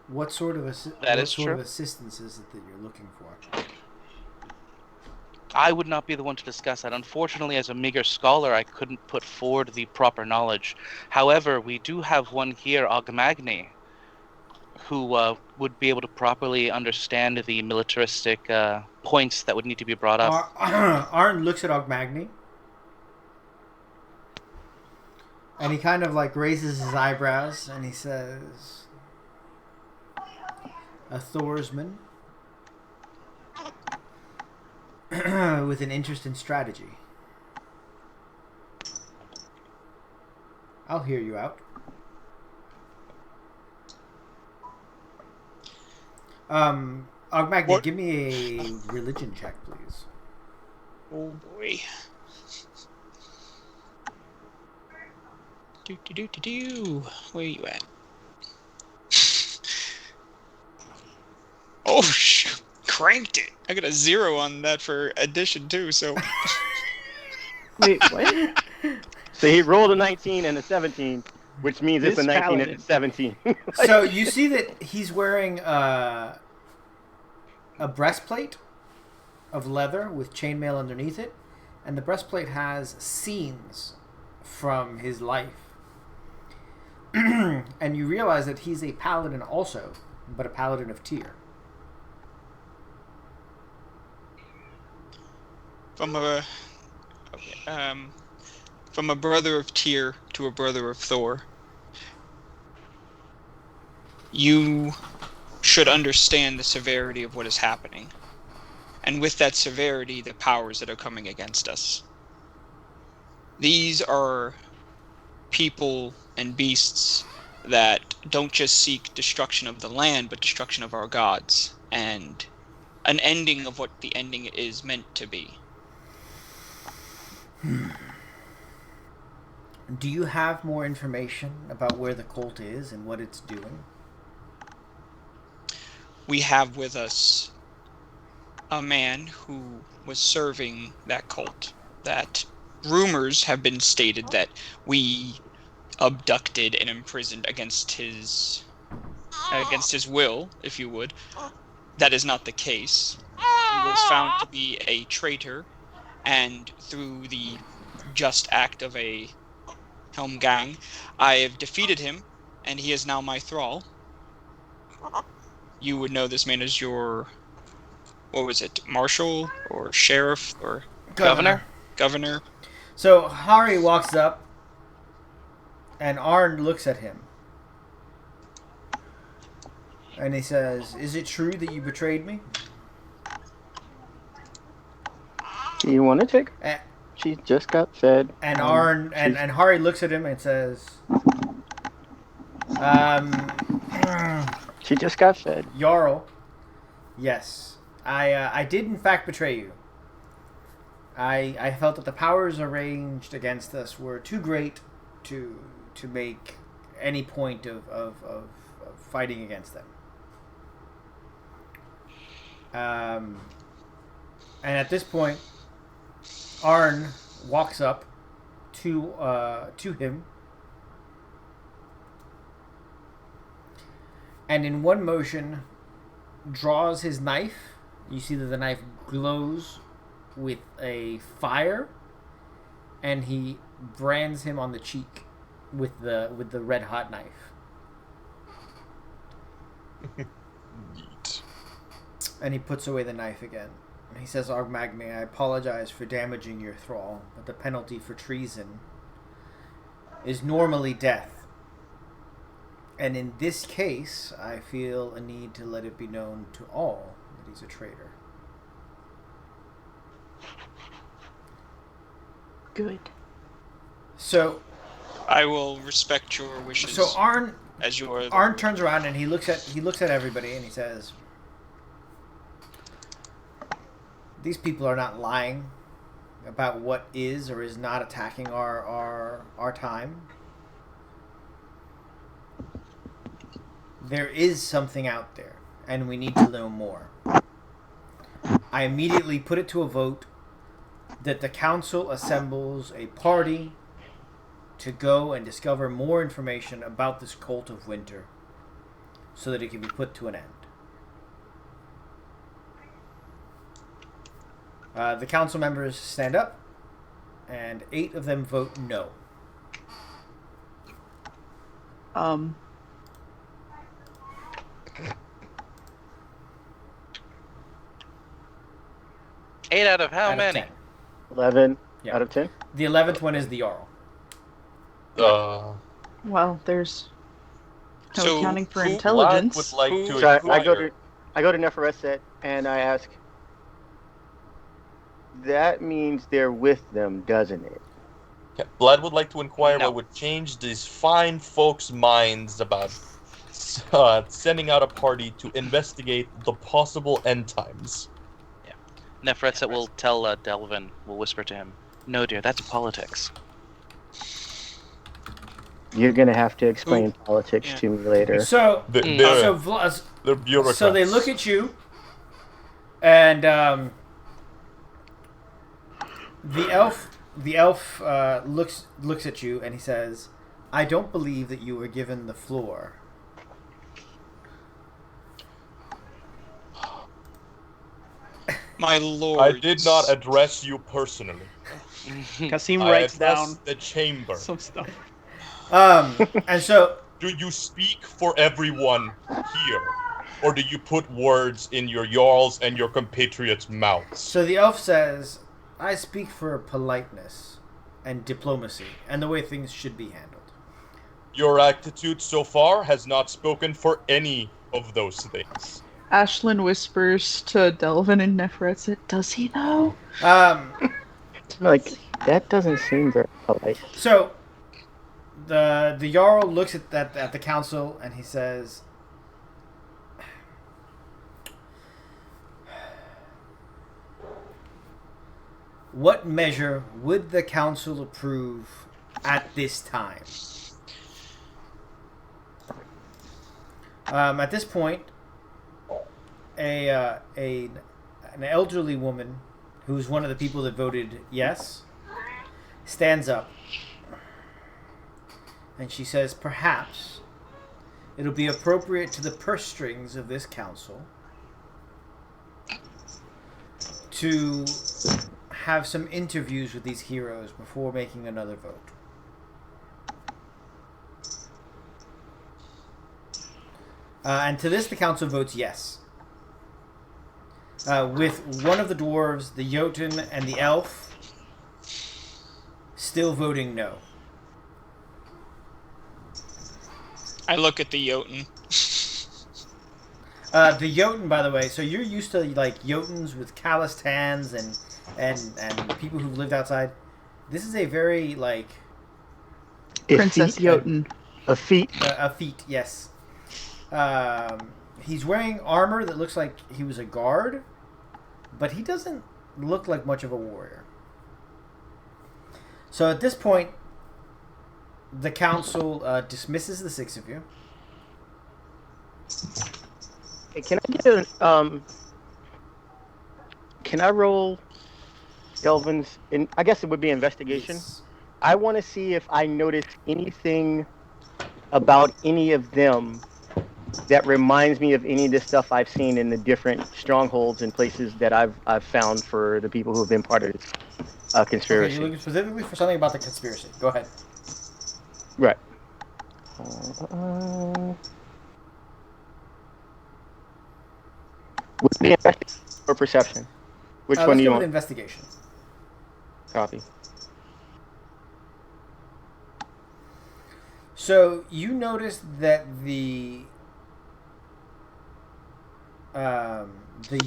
What sort of assistance is it that you're looking for?" I would not be the one to discuss that. Unfortunately, as a meager scholar, I couldn't put forward the proper knowledge. However, we do have one here, Ogmagni, who would be able to properly understand the militaristic points that would need to be brought up. Arn looks at Ogmagni, and he kind of raises his eyebrows, and he says, "A Thorsman with an interest in strategy. I'll hear you out." Ogmagni, give me a religion check, please. Oh boy. Do. Where you at? Oh, cranked it. I got a 0 on that for addition too. So. Wait, what? So he rolled a 19 and a 17, which means it's This a 19 paladin. and a 17. So you see that he's wearing a breastplate of leather with chainmail underneath it, and the breastplate has scenes from his life. And you realize that he's a paladin also, but a paladin of Tier. From a brother of Tyr to a brother of Thor, you should understand the severity of what is happening, and with that severity, the powers that are coming against us. These are people and beasts that don't just seek destruction of the land, but destruction of our gods, and an ending of what the ending is meant to be. Do you have more information about where the cult is and what it's doing? We have with us a man who was serving that cult. That rumors have been stated that we abducted and imprisoned against his will, if you would. That is not the case. He was found to be a traitor, and through the just act of a Helm gang, I have defeated him, and he is now my thrall. You would know this man as your, what was it, marshal or sheriff or Governor? governor? So Hari walks up, and Arn looks at him. And he says, "Is it true that you betrayed me?" Do you want to take? A- She just got fed. And Arn and Hari looks at him and says, She just got fed. "Jarl, yes, I did in fact betray you. I felt that the powers arranged against us were too great to make any point of fighting against them. And at this point, Arn walks up to him, and in one motion draws his knife. You see that the knife glows with a fire, and he brands him on the cheek with the red hot knife. Neat. And he puts away the knife again. He says, "Argmagni, I apologize for damaging your thrall, but the penalty for treason is normally death. And in this case, I feel a need to let it be known to all that he's a traitor." Good. So I will respect your wishes. So Arn as your turns around and he looks at everybody and he says, "These people are not lying about what is or is not attacking our time. There is something out there, and we need to know more." I immediately put it to a vote that the council assembles a party to go and discover more information about this cult of winter so that it can be put to an end. The council members stand up, and 8 of them vote no. Eight out of how Out of many? 10. 11 Yeah. out of 10. The 11th one is the Jarl. Well, there's no So, accounting for who- intelligence. Would like to So I inquire. go to Nefereset and I ask. That means they're with them, doesn't it? Okay, Blood would like to inquire No. what would change these fine folks' minds about sending out a party to investigate the possible end times. Neferetset will tell Delvin, will whisper to him, "No, dear, that's politics." You're gonna have to explain politics Yeah. to me later. So, They're so bureaucrats. So they look at you, and the elf looks at you, and he says, "I don't believe that you were given the floor." My lord. I did not address you personally. Kasim I writes addressed down the chamber. some stuff. And so Do you speak for everyone here? Or do you put words in your Jarls and your compatriots' mouths? the elf says, "I speak for politeness and diplomacy and the way things should be handled." Your attitude so far has not spoken for any of those things. Ashlyn whispers to Delvin and Neferetset, "Does he though?" Like, that doesn't seem very polite. So the Jarl looks at the council and he says, what measure would the council approve at this time? At this point, an elderly woman, who's one of the people that voted yes, stands up. And she says, perhaps it'll be appropriate to the purse strings of this council to have some interviews with these heroes before making another vote. And to this, the council votes yes. With one of the dwarves, the Jotun, and the elf still voting no. I look at the Jotun. The Jotun, by the way, so you're used to like Jotuns with calloused hands and people who've lived outside. This is a very like Princess Jotun. A feat. a feat, yes. He's wearing armor that looks like he was a guard, but he doesn't look like much of a warrior. So at this point, the council dismisses the 6 of you. Hey, can I get a Can I roll Delvin's? I guess it would be investigation. Yes. I want to see if I noticed anything about any of them that reminds me of any of the stuff I've seen in the different strongholds and places that I've found for the people who have been part of this conspiracy. Okay, you're looking specifically for something about the conspiracy. Go ahead. Right. Would it be investigation or perception? Which one Let's do you go with want? investigation. Copy. So you noticed that the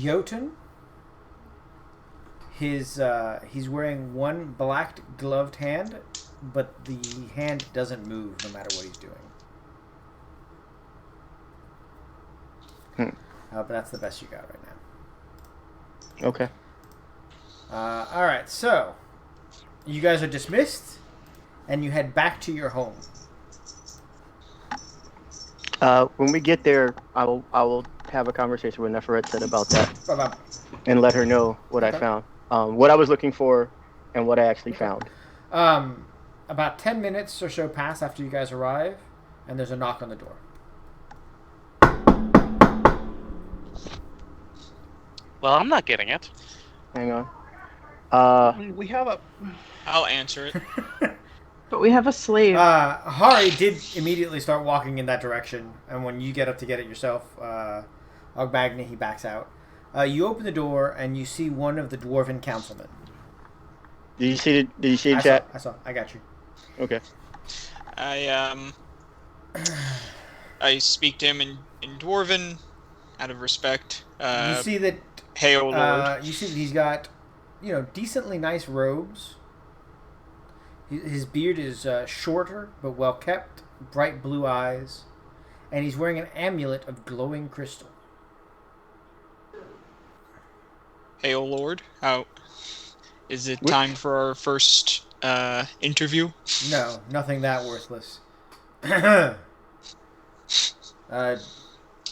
Jotun, he's wearing one black gloved hand, but the hand doesn't move no matter what he's doing. But that's the best you got right now. Okay. All right, so you guys are dismissed, and you head back to your home. When we get there, I will have a conversation with Neferetset about that Bye-bye. and let her know what I found, what I was looking for, and what I actually found. About 10 minutes or so pass after you guys arrive, and there's a knock on the door. Well, I'm not getting it. Hang on. We have a. I'll answer it. But we have a slave. Hari did immediately start walking in that direction, and when you get up to get it yourself, Ogbagni, he backs out. You open the door, and you see one of the Dwarven councilmen. Did you see the chat? I saw. I got you. Okay. I speak to him in Dwarven, out of respect. You see that. Hey, O Lord. You see that he's got, decently nice robes. His beard is shorter but well kept, bright blue eyes, and he's wearing an amulet of glowing crystal. Hey, O Lord. How is it time for our first interview? No, nothing that worthless.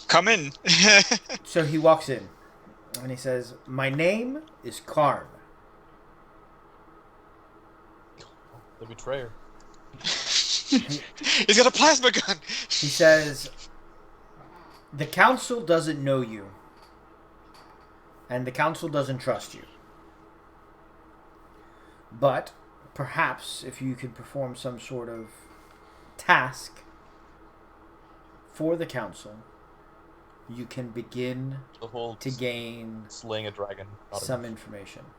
Come in. So he walks in, and he says, "My name is Karn." The betrayer. He's got a plasma gun. He says, "The council doesn't know you, and the council doesn't trust you. But perhaps if you could perform some sort of task for the council, you can begin The whole to gain slaying a dragon. Not some enough. information.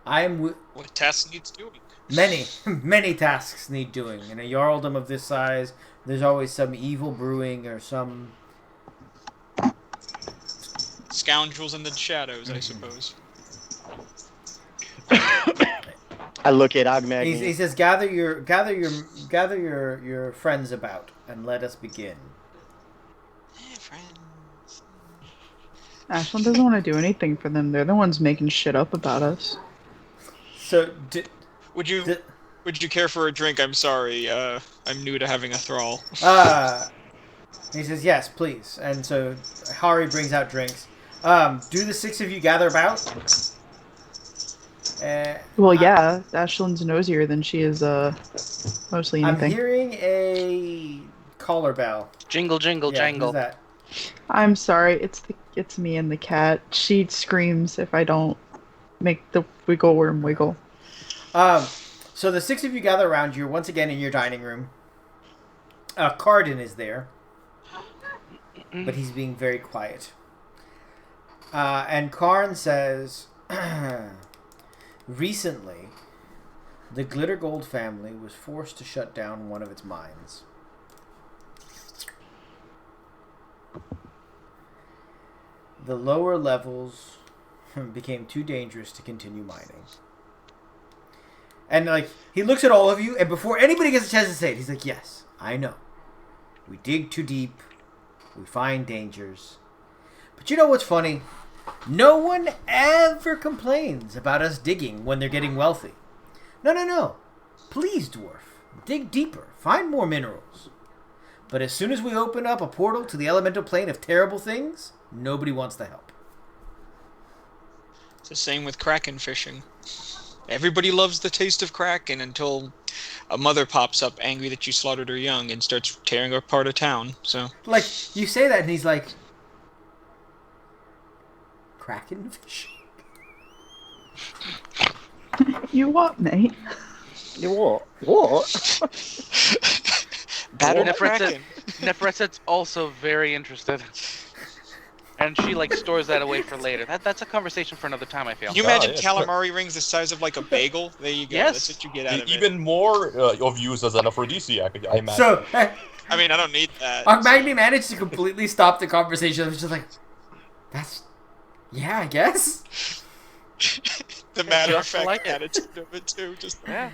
I am What task needs doing? many tasks need doing. In a jarldom of this size, there's always some evil brewing or some." Scoundrels in the shadows, I suppose. I look at Ogmag. He says, "Gather your friends about, and let us begin." Friends. Ashland doesn't want to do anything for them. They're the ones making shit up about us. So, Would you care for a drink? I'm sorry. I'm new to having a thrall. he says, yes, please. And so Hari brings out drinks. Do the 6 of you gather about? Well, yeah, Ashland's nosier than she is mostly anything. I'm hearing a collar bell. Jingle, jingle, Yeah, jangle. who's that? I'm sorry, it's me and the cat. She screams if I don't make the wiggle worm wiggle. So the 6 of you gather around you once again in your dining room. Cardin is there, but he's being very quiet. And Karn says, recently, the Glitter Gold family was forced to shut down one of its mines. The lower levels became too dangerous to continue mining. And, like, he looks at all of you, and before anybody gets a chance to say it, he's like, yes, I know. We dig too deep. We find dangers. But you know what's funny? No one ever complains about us digging when they're getting wealthy. No. Please, dwarf, dig deeper. Find more minerals. But as soon as we open up a portal to the elemental plane of terrible things, nobody wants the help. It's the same with kraken fishing. Everybody loves the taste of kraken until a mother pops up angry that you slaughtered her young and starts tearing apart a town. So, like, you say that and he's like, kraken fishing? You what, mate? You what? What? battered kraken. Nefret's also very interested. And she, like, stores that away for later. That's a conversation for another time, I feel. You imagine yeah. calamari rings the size of like a bagel? There you go. Yes. That's what you get out of it. Even more of use as an aphrodisiac, I imagine. So, I mean, I don't need that. Magni managed to completely stop the conversation. I was just like, yeah, I guess. The matter of Just fact like it. attitude of it too. Just Yeah.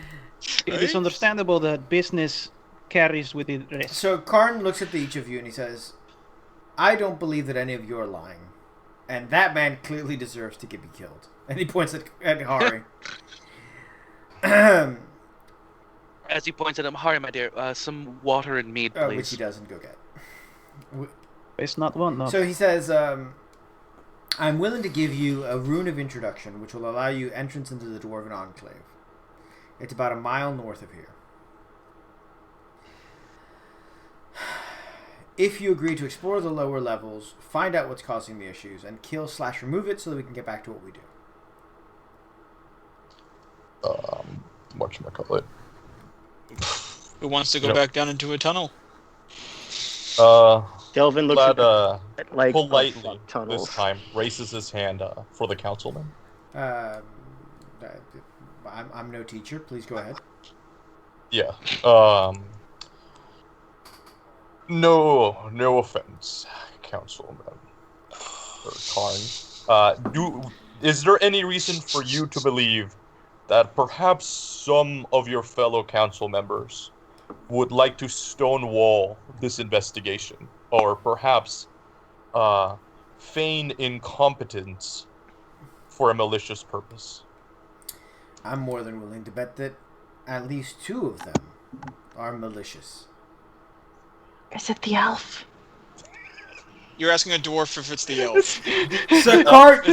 It is understandable that business carries with it risk. So Karn looks at each of you and he says, I don't believe that any of you are lying. And that man clearly deserves to be killed. And he points at Hari. As he points at him, Hari, my dear, some water and mead, please. Which he doesn't go get. It's not one, no. So he says, I'm willing to give you a rune of introduction, which will allow you entrance into the Dwarven Enclave. It's about a mile north of here. If you agree to explore the lower levels, find out what's causing the issues, and kill/remove it so that we can get back to what we do. Whatchamacallit. who wants to go Yep. back down into a tunnel? Delvin looks Vlad, at like politely tunnels. this time raises his hand for the councilman. I'm no teacher. Please go ahead. Yeah. No offense, councilman or Karn. Is there any reason for you to believe that perhaps some of your fellow council members would like to stonewall this investigation, or perhaps feign incompetence for a malicious purpose? I'm more than willing to bet that at least 2 of them are malicious. Is it the elf? You're asking a dwarf if it's the elf. So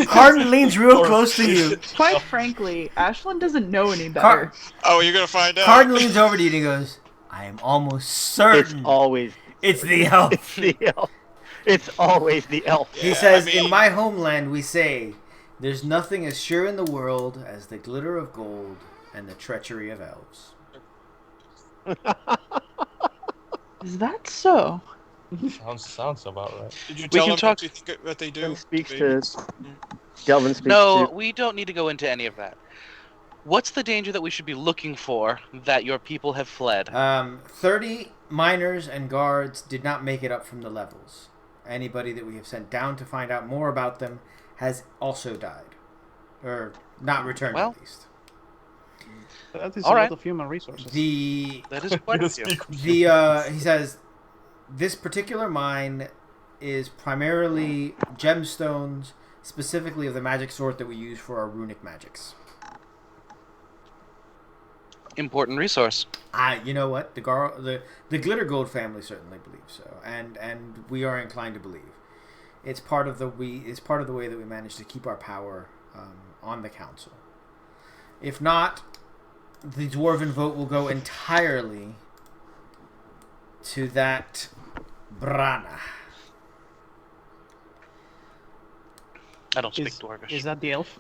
Karn leans real close to you. Quite frankly, Ashland doesn't know any better. Oh, you're gonna find out. Karn leans over to you and he goes, I am almost certain It's always it's the elf. the elf. It's always the elf. He says, in my homeland we say, there's nothing as sure in the world as the glitter of gold and the treachery of elves. Is that so? Sounds about right. Did you We tell can them talk- what they do? Delvin speaks They- to. Delvin speaks No, to. we don't need to go into any of that. What's the danger that we should be looking for that your people have fled? 30 miners and guards did not make it up from the levels. Anybody that we have sent down to find out more about them has also died. Or not returned, Well, at least. That is All a right. lot of human resources. The That is quite a Just few. speak- he says, this particular mine is primarily gemstones, specifically of the magic sort that we use for our runic magics. Important resource. You know what? The glitter gold family certainly believes so, and we are inclined to believe it's part of the way that we manage to keep our power on the council. If not, the dwarven vote will go entirely to that Brana. I don't speak Dwarvish. Is that the elf?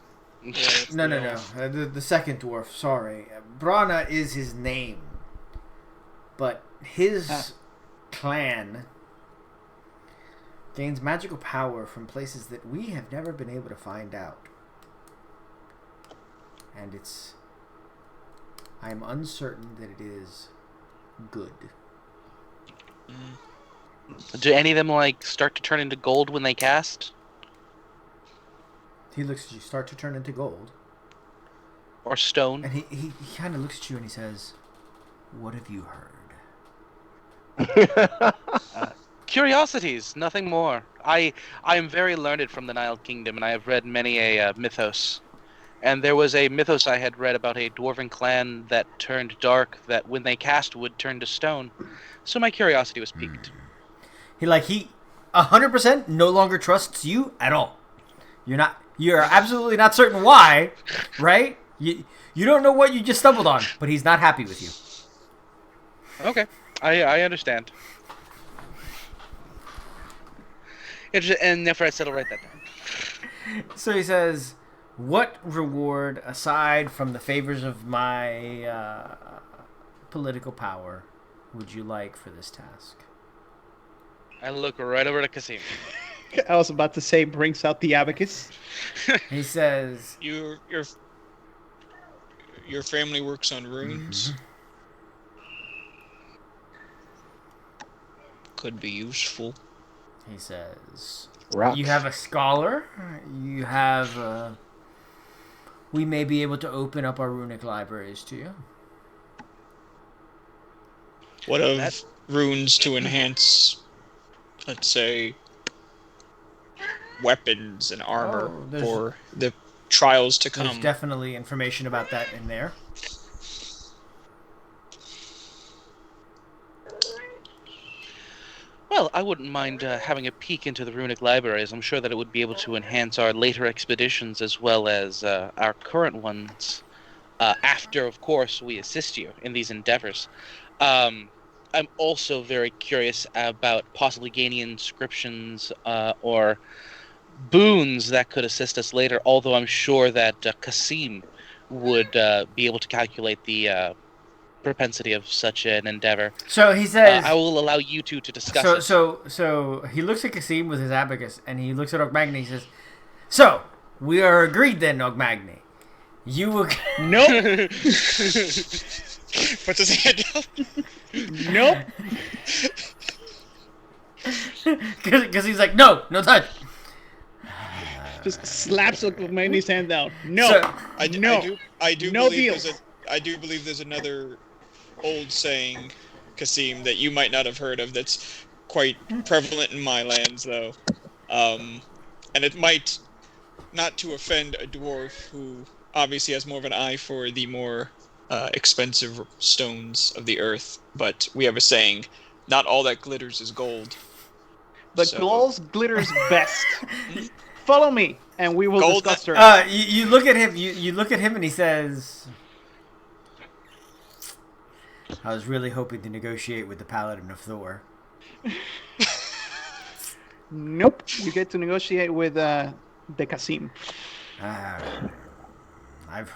No. The second dwarf. Sorry, Brana is his name, but his clan gains magical power from places that we have never been able to find out, and I am uncertain that it is good. Do any of them start to turn into gold when they cast? He looks at you, start to turn into gold. Or stone? And he kind of looks at you and he says, "What have you heard?" Curiosities, nothing more. I am very learned from the Nile Kingdom, and I have read many a mythos. And there was a mythos I had read about a dwarven clan that turned dark, that when they cast would turn to stone. So my curiosity was piqued. He 100% no longer trusts you at all. You're absolutely not certain why, right? You don't know what you just stumbled on, but he's not happy with you. Okay, I understand. And therefore I said I'll write that down. So he says, "What reward, aside from the favors of my political power, would you like for this task?" I look right over to Kasim. I was about to say, brings out the abacus. He says, Your family works on runes. Could be useful. He says, Rocks. "You have a scholar. You have. We may be able to open up our runic libraries to you." What of runes to enhance, let's say, weapons and armor for the trials to come? There's definitely information about that in there. Well, I wouldn't mind having a peek into the runic libraries. I'm sure that it would be able to enhance our later expeditions as well as our current ones. After, of course, we assist you in these endeavors. I'm also very curious about possibly gaining inscriptions or boons that could assist us later, although I'm sure that Kasim would be able to calculate the propensity of such an endeavor. So he says, I will allow you two to discuss it. So he looks at Kasim with his abacus, and he looks at Ogmagny and he says, "So, we are agreed then, Ogmagny. You will..." Nope. Puts his hand down. Nope. Because he's like, no touch. Just slaps Magni's hand down. No. So, I do No believe deals. I do believe there's another old saying, Kasim, that you might not have heard of that's quite prevalent in my lands, though. And it might, not to offend a dwarf who obviously has more of an eye for the more expensive stones of the earth, but we have a saying, not all that glitters is gold. But So- Glow's glitters best. Follow me, and we will Gold- discuss her. you look at him. You look at him, and he says, "I was really hoping to negotiate with the Paladin of Thor." Nope. You get to negotiate with the Kasim. I've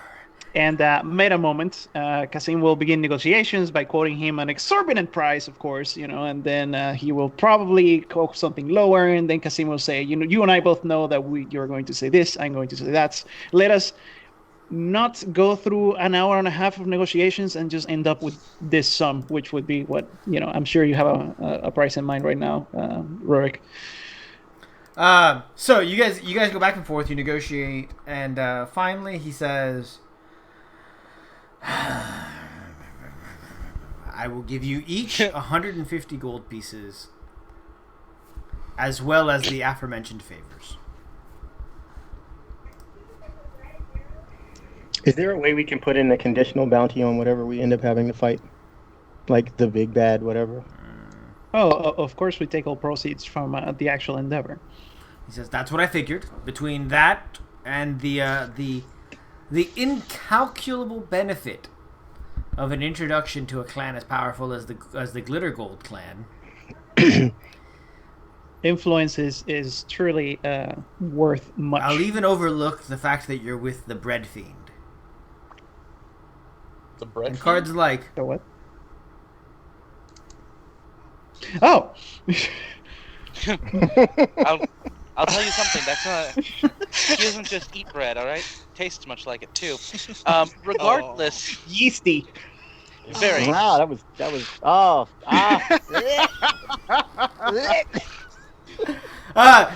And meta moment, Kasim will begin negotiations by quoting him an exorbitant price, of course, and then he will probably quote something lower, and then Kasim will say, you and I both know that you're going to say this, I'm going to say that. Let us not go through an hour and a half of negotiations and just end up with this sum, which would be what, I'm sure you have a price in mind right now, Rurik. So you guys go back and forth, you negotiate, and finally he says, "I will give you each 150 gold pieces as well as the aforementioned favors. Is there a way we can put in a conditional bounty on whatever we end up having to fight? Like the big bad, whatever. Of course we take all proceeds from the actual endeavor. He says, "That's what I figured. Between that and the incalculable benefit of an introduction to a clan as powerful as the Glitter Gold clan, Influence is truly worth much. I'll even overlook the fact that you're with the Bread Fiend." The bread. And Card's like, The what? Oh! I'll tell you something. That's not. He doesn't just eat bread, all right? Tastes much like it too. Regardless, Yeasty. very. Wow, that was. Oh,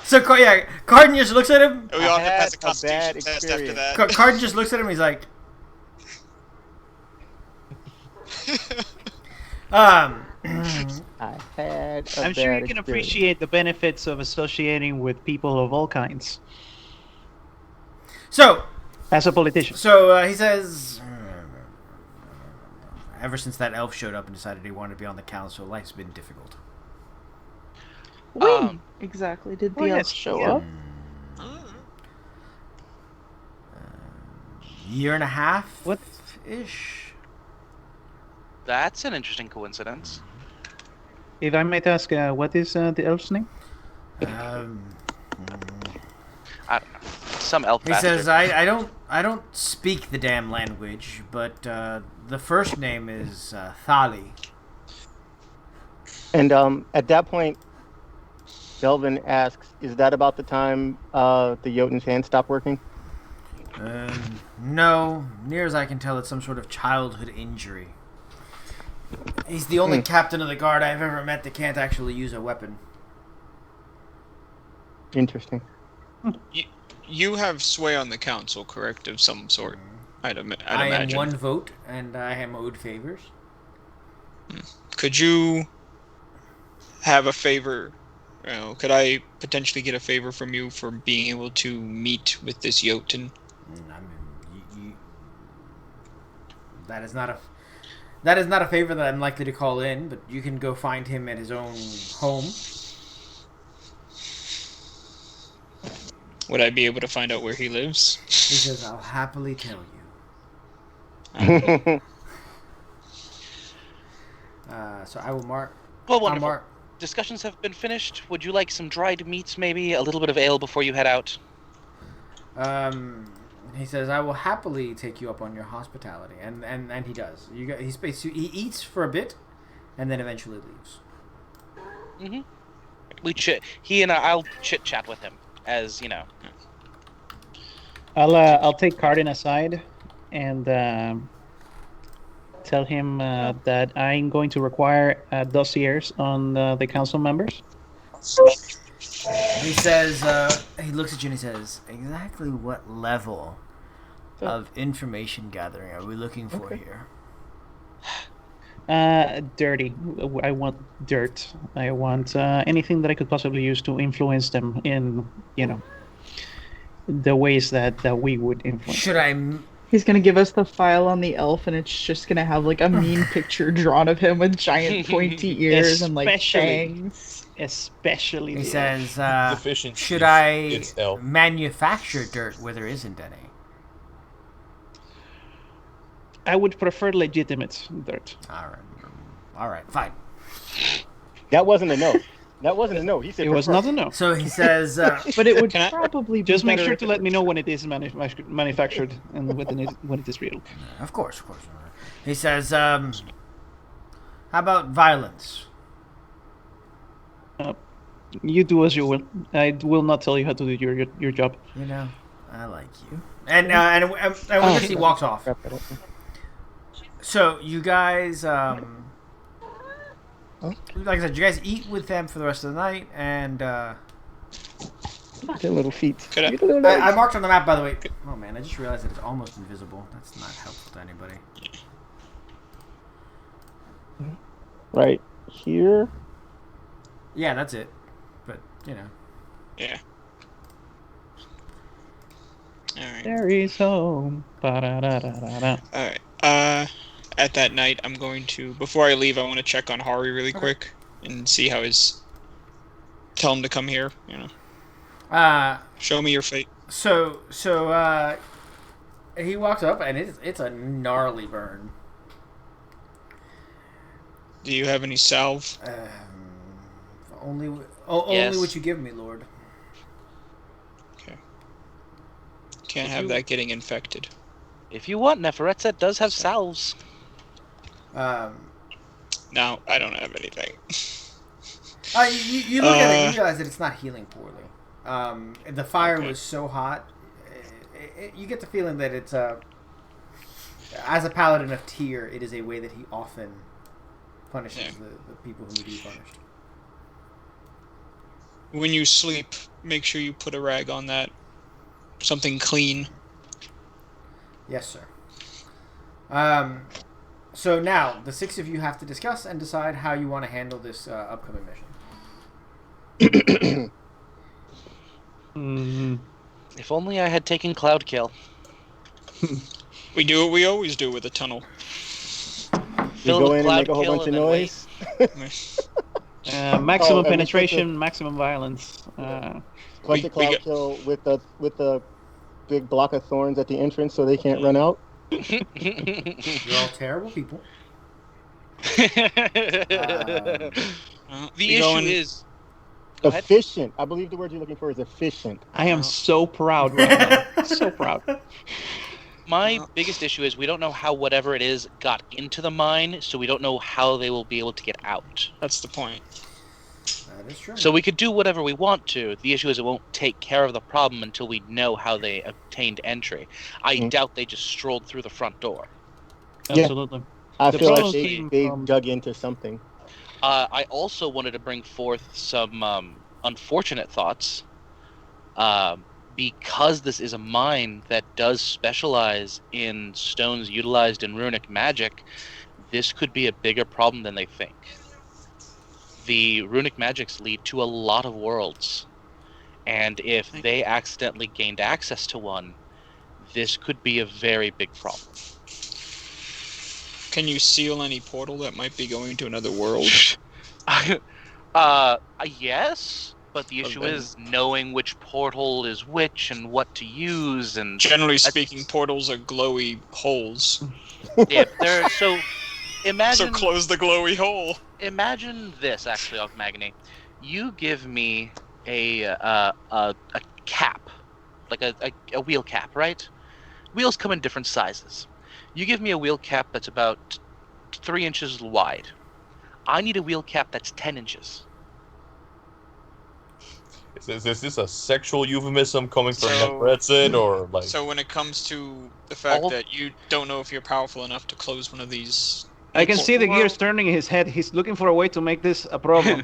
so Cardin just looks at him. We all have to had pass a a constitution bad test after experience. that. Cardin just looks at him. He's like, I had. I'm sure you can appreciate the benefits of associating with people of all kinds. so As a politician. he says, ever since that elf showed up and decided he wanted to be on the council, life's been difficult. When exactly did the elf show up? Year and a half? What? Ish. That's an interesting coincidence. If I might ask, what is the elf's name? I don't know. Some elf He bastard. says, I don't speak the damn language, but the first name is Thali. And at that point, Delvin asks, "Is that about the time the Jotun's hand stopped working?" No, near as I can tell, it's some sort of childhood injury. He's the only captain of the guard I've ever met that can't actually use a weapon. Interesting. You have sway on the council, correct, of some sort, I'd I imagine. am one vote, and I am owed favors. Could you have a favor? Could I potentially get a favor from you for being able to meet with this Jotun? I mean, that is not a favor that I'm likely to call in, but you can go find him at his own home. Would I be able to find out where he lives? He says, "I'll happily tell you." So I will mark. Well, I'll wonderful. mark. Discussions have been finished. Would you like some dried meats, maybe? A little bit of ale before you head out? He says, "I will happily take you up on your hospitality," and he does. He eats for a bit, and then eventually leaves. Mm-hmm. He and I'll chit chat with him, as you know. I'll take Cardin aside and tell him that I'm going to require dossiers on the council members. He says, he looks at you and he says, "Exactly what level of information gathering are we looking for here?" Dirty. I want dirt. I want anything that I could possibly use to influence them in, the ways that we would influence. Should I? He's gonna give us the file on the elf, and it's just gonna have like a mean picture drawn of him with giant pointy ears and like fangs. Especially. He the says, Deficiencies, "Should I it's elf. manufacture dirt where there isn't any?" I would prefer legitimate dirt. All right, fine. That wasn't a no. That wasn't a no. He said It was prefer. not a no. So he says, But it would Can I- probably be Just make better sure if to it let me know when it is manufactured and when it is real. "Of course." He says, "How about violence?" You do as you will. I will not tell you how to do your job. I like you. And with this, he walks off. So you guys, like I said, you guys eat with them for the rest of the night, and Their little feet. Could I- Your little I legs. marked on the map, by the way. Oh man, I just realized that it's almost invisible. That's not helpful to anybody. Right here. Yeah, that's it. But you know. Yeah. All right. Terry's home. Ba-da-da-da-da-da. All right. At that night, I'm going to. Before I leave, I want to check on Hari really quick and see how his. Tell him to come here. You know. Show me your fate. So he walks up and it's a gnarly burn. Do you have any salve? Only Yes. what you give me, Lord. Okay. Can't have that getting infected. If you want, Neferetset does have salves. No, I don't have anything. You look at it, you realize that it's not healing poorly. The fire was so hot. You get the feeling that it's as a paladin of Tier, it is a way that he often punishes the people who need to be punished. When you sleep, make sure you put a rag on that. Something clean. Yes, sir. So now, the 6 of you have to discuss and decide how you want to handle this upcoming mission. If only I had taken Cloud Kill. We do what we always do with a tunnel. You go in and make a whole bunch of noise. Maximum and penetration, maximum violence. Bunch of cloud kill with the big block of thorns at the entrance so they can't run out. You're all terrible people. The issue is efficient. I believe the word you're looking for is efficient. I am so proud right now. So proud. my biggest issue is we don't know how whatever it is got into the mine, so we don't know how they will be able to get out. That's the point. That is true. So we could do whatever we want to. The issue is it won't take care of the problem until we know how they obtained entry. I doubt they just strolled through the front door. Absolutely. I The feel like problem they dug into something. I also wanted to bring forth some unfortunate thoughts. Because this is a mine that does specialize in stones utilized in runic magic, this could be a bigger problem than they think. The runic magics lead to a lot of worlds, and if they accidentally gained access to one, this could be a very big problem. Can you seal any portal that might be going to another world? Yes, but the issue is knowing which portal is which and what to use, and Generally speaking, portals are glowy holes. yeah, they're so. Imagine. So close the glowy hole. Imagine this, actually, Ogmagny. You give me a cap, like a wheel cap, right? Wheels come in different sizes. You give me a wheel cap that's about 3 inches wide. I need a wheel cap that's 10 inches. Is this a sexual euphemism coming from So- Neferetset, or like? So when it comes to the fact All- that you don't know if you're powerful enough to close one of these... I can see the gears turning in his head. He's looking for a way to make this a problem.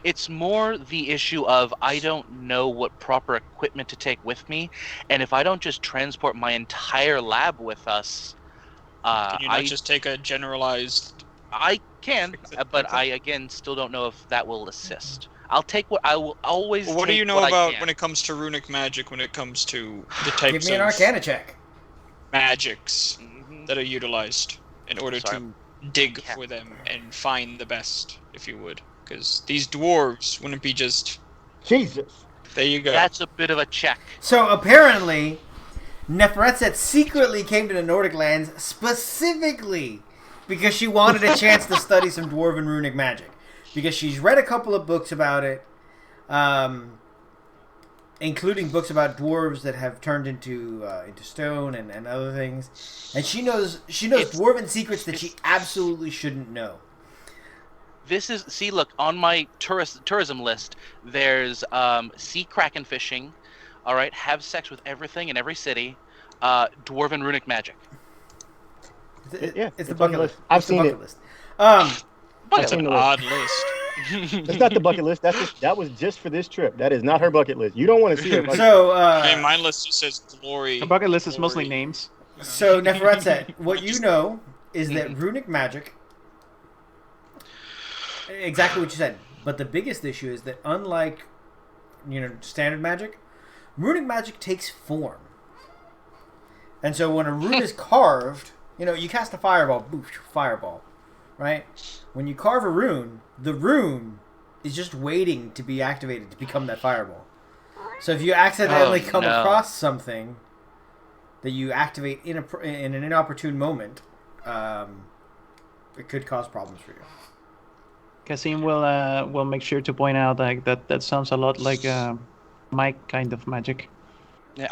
It's more the issue of I don't know what proper equipment to take with me, and if I don't just transport my entire lab with us, Can you not just take a generalized... I can, but I again still don't know if that will assist. I'll take what I will always. Well, what do take you know what I about can. when it comes to runic magic, when it comes to the Give types me an of Arcana check. magics Mhm. that are utilized in order Sorry. to dig for them and find the best, if you would? Because these dwarves wouldn't be just... Jesus. There you go. That's a bit of a check. So apparently, Neferetset secretly came to the Nordic lands specifically because she wanted a chance to study some Dwarven runic magic. Because she's read a couple of books about it, including books about dwarves that have turned into stone and other things. And she knows Dwarven secrets that she absolutely shouldn't know. This is look on my tourism list. There's sea kraken fishing. All right, have sex with everything in every city. Dwarven runic magic. It's the on bucket the list. list. I've It's the seen bucket it. list. That's I've an seen the list. odd list. It's not the bucket list. That was just for this trip. That is not her bucket list. You don't want to see her bucket So, I mean, my list just says glory. The bucket list is mostly glory. names. so Neferetset, what you know is that runic magic, exactly what you said, but the biggest issue is that unlike standard magic. Runic magic takes form. And so when a rune is carved, you cast a fireball, boof, fireball, right? When you carve a rune, the rune is just waiting to be activated to become that fireball. So if you accidentally come across something that you activate in an inopportune moment, it could cause problems for you. Kasim will make sure to point out that sounds a lot like my kind of magic.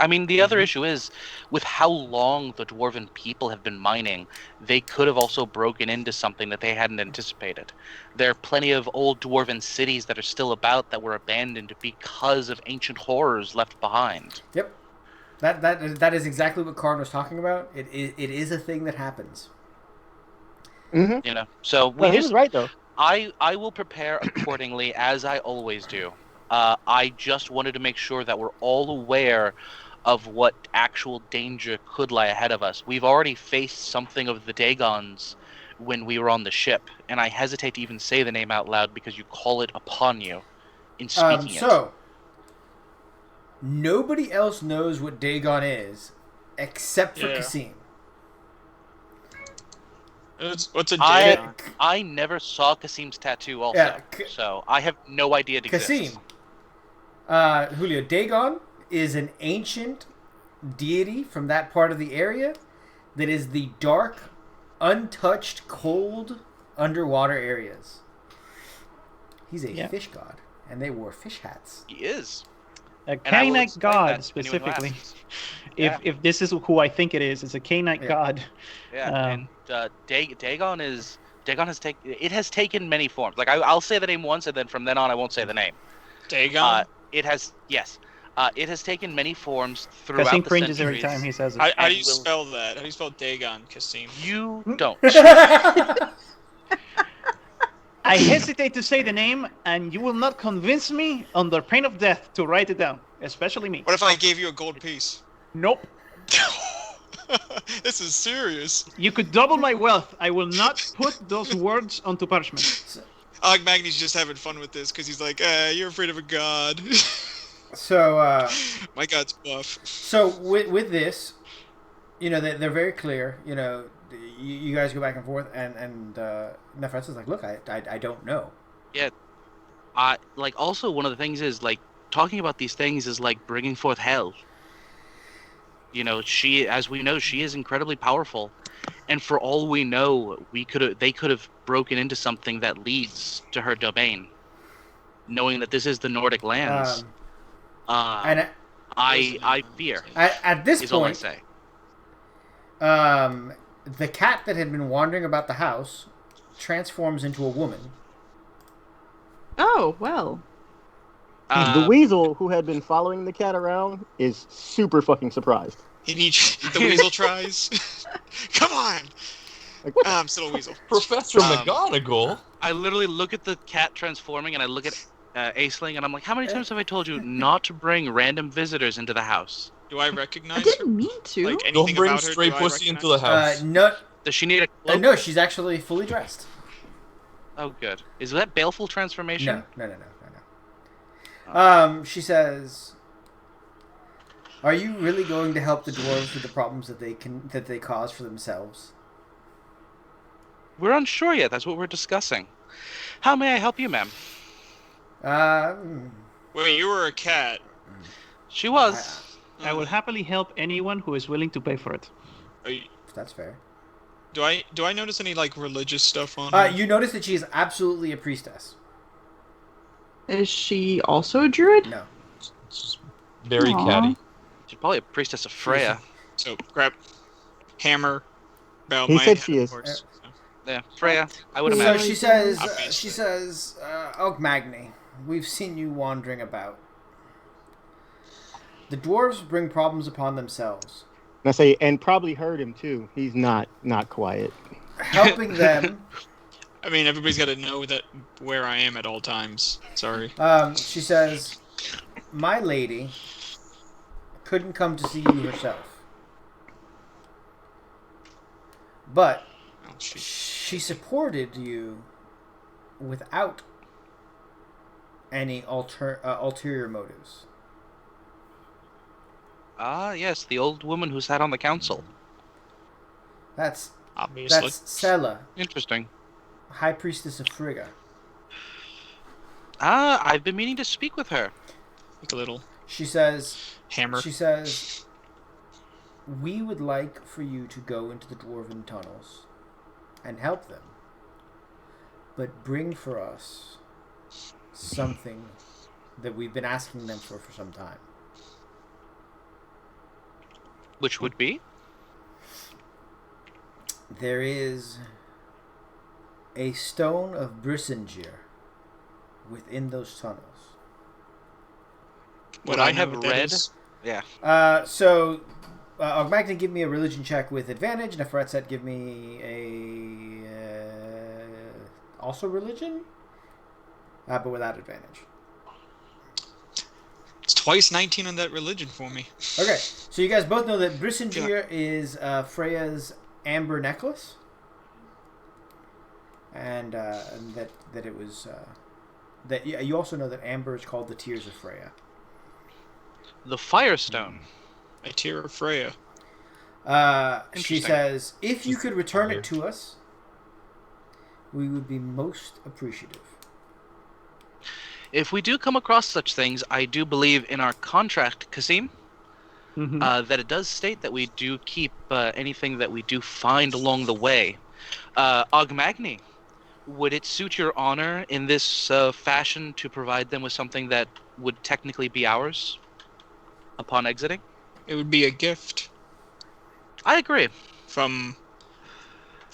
I mean, the other issue is, with how long the Dwarven people have been mining, they could have also broken into something that they hadn't anticipated. There are plenty of old Dwarven cities that are still about that were abandoned because of ancient horrors left behind. Yep. That is exactly what Karn was talking about. It is a thing that happens. Mm-hmm. So He was right though. I will prepare accordingly, as I always do. I just wanted to make sure that we're all aware of what actual danger could lie ahead of us. We've already faced something of the Dagons when we were on the ship, and I hesitate to even say the name out loud because you call it upon you in speaking it. So, nobody else knows what Dagon is except for Kasim. What's a Dagon? I never saw Kasim's tattoo also, so I have no idea it exists. Kasim, Julio, Dagon is an ancient deity from that part of the area that is the dark, untouched, cold, underwater areas. He's a fish god, and they wore fish hats. He is. A Canaanite god, specifically. If this is who I think it is, it's a Canaanite god. Yeah, and Dagon has taken many forms. Like I'll say the name once, and then from then on I won't say the name. Dagon? It has taken many forms throughout Kasim the cringes centuries. every time he says it. How do you spell that? How do you spell Dagon, Kasim? You don't. I hesitate to say the name, and you will not convince me under pain of death to write it down, especially me. What if I gave you a gold piece? Nope. This is serious. You could double my wealth. I will not put those words onto parchment. Magni's just having fun with this because he's like, you're afraid of a god. So, my god's buff. So with this, they're very clear. You guys go back and forth, and Nefert's is like, look, I don't know. Yeah. Also one of the things is like talking about these things is like bringing forth hell. She, as we know, she is incredibly powerful, and for all we know, they could have broken into something that leads to her domain, knowing that this is the Nordic lands. And I fear. At this is point, all I say. The cat that had been wandering about the house transforms into a woman. Oh, well. The weasel who had been following the cat around is super fucking surprised. The weasel tries. Come on! I'm still a weasel. Professor McGonagall? I literally look at the cat transforming, and I look at Aisling, and I'm like, how many times have I told you not to bring random visitors into the house? Do I recognize I didn't mean to. Like, anything Don't bring about her, stray do I pussy into recognize? the house. No. Does she need a cloak? No, she's actually fully dressed. Oh, good. Is that baleful transformation? No. She says, "Are you really going to help the dwarves with the problems that they cause for themselves?" We're unsure yet. That's what we're discussing. How may I help you, ma'am? Wait, you were a cat. She was. I will happily help anyone who is willing to pay for it. That's fair. Do I notice any like religious stuff on her? You notice that she is absolutely a priestess. Is she also a druid? No. It's very Aww. catty. She's probably a priestess of Freya. So grab hammer. About He my said head, she of is. course. Yeah, Freya. I would So imagine. she says, Obviously. Magni, we've seen you wandering about. The dwarves bring problems upon themselves. And I say, and probably heard him too. He's not quiet. Helping them. I mean, everybody's got to know that where I am at all times. Sorry. She says, my lady couldn't come to see you herself. But Oh, shit. she supported you without any ulterior motives? Ah, yes, the old woman who sat on the council. That's Obviously. Sela, Interesting. High Priestess of Frigga. Ah, I've been meaning to speak with her. Like a little She says, hammer. we would like for you to go into the Dwarven tunnels and help them, but bring for us something that we've been asking them for some time. Which would be? There is a stone of Brisingir within those tunnels. What I I know have what that read. is. Yeah. So, Ogmagna, give me a religion check with advantage. Neferetset, give me a also religion, but without advantage. It's twice 19 on that religion for me. Okay, so you guys both know that Brisingir is Freya's amber necklace, and that it was that you also know that amber is called the Tears of Freya. The Firestone. A tear of Freya. She says, if you could return it to us, we would be most appreciative. If we do come across such things, I do believe in our contract, Kasim, that it does state that we do keep anything that we do find along the way. Ogmagni, would it suit your honor in this fashion to provide them with something that would technically be ours upon exiting? It would be a gift I agree. from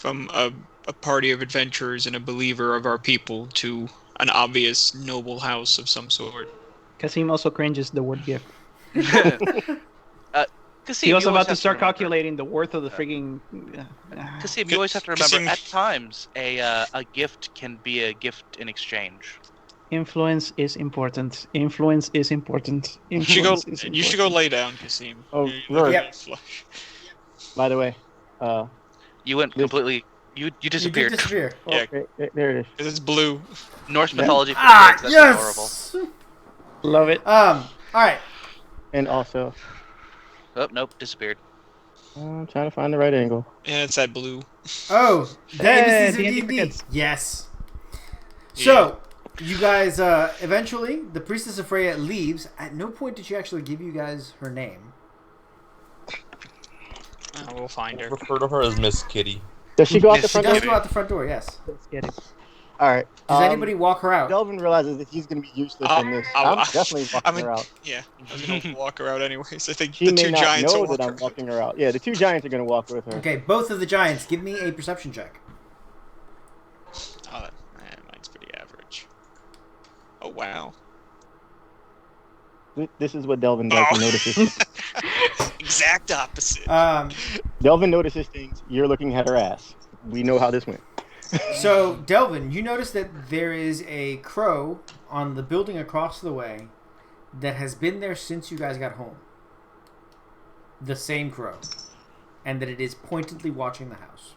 a party of adventurers and a believer of our people to an obvious noble house of some sort. Kasim also cringes the word gift. Kasim, He was you always about to have start remember- calculating the worth of the frigging. Kasim, you always have to remember, Kasim- at times, a gift can be a gift in exchange. Influence is important. Influence is important. You should go. Influence is important. You should go lay down, Kasim. Oh, You're Lord. looking Yep. at flush. By the way, You went completely... You You disappeared. did disappear. Yeah. there it is. 'Cause it's blue. Norse mythology for Ah, kids, that's adorable. yes. Love it. All right. And also, Oh, nope, disappeared. I'm trying to find the right angle. Yeah, it's that blue. Oh, Hey, ABCs of D&D D&D. kids. Yes. So, you guys, eventually, the Priestess of Freya leaves. At no point did she actually give you guys her name. We'll find her. Refer to her as Miss Kitty. Does she go out the Yes, She front does door? go out the front door, yes. Let's get it. All right. Does anybody walk her out? Delvin realizes that he's going to be useless in this. I'll- I'm definitely walking her out. Yeah, I was gonna walk her out anyways. I think She the may two not giants know will that walk I'm her. walking her out. Yeah, the two giants are going to walk with her. Okay, both of the giants, give me a perception check. Oh, mine's pretty average. Oh wow. This is what Delvin does. He notices. Exact opposite. Delvin notices things. You're looking at her ass. We know how this went. So, Delvin, you notice that there is a crow on the building across the way that has been there since you guys got home. The same crow. And that it is pointedly watching the house.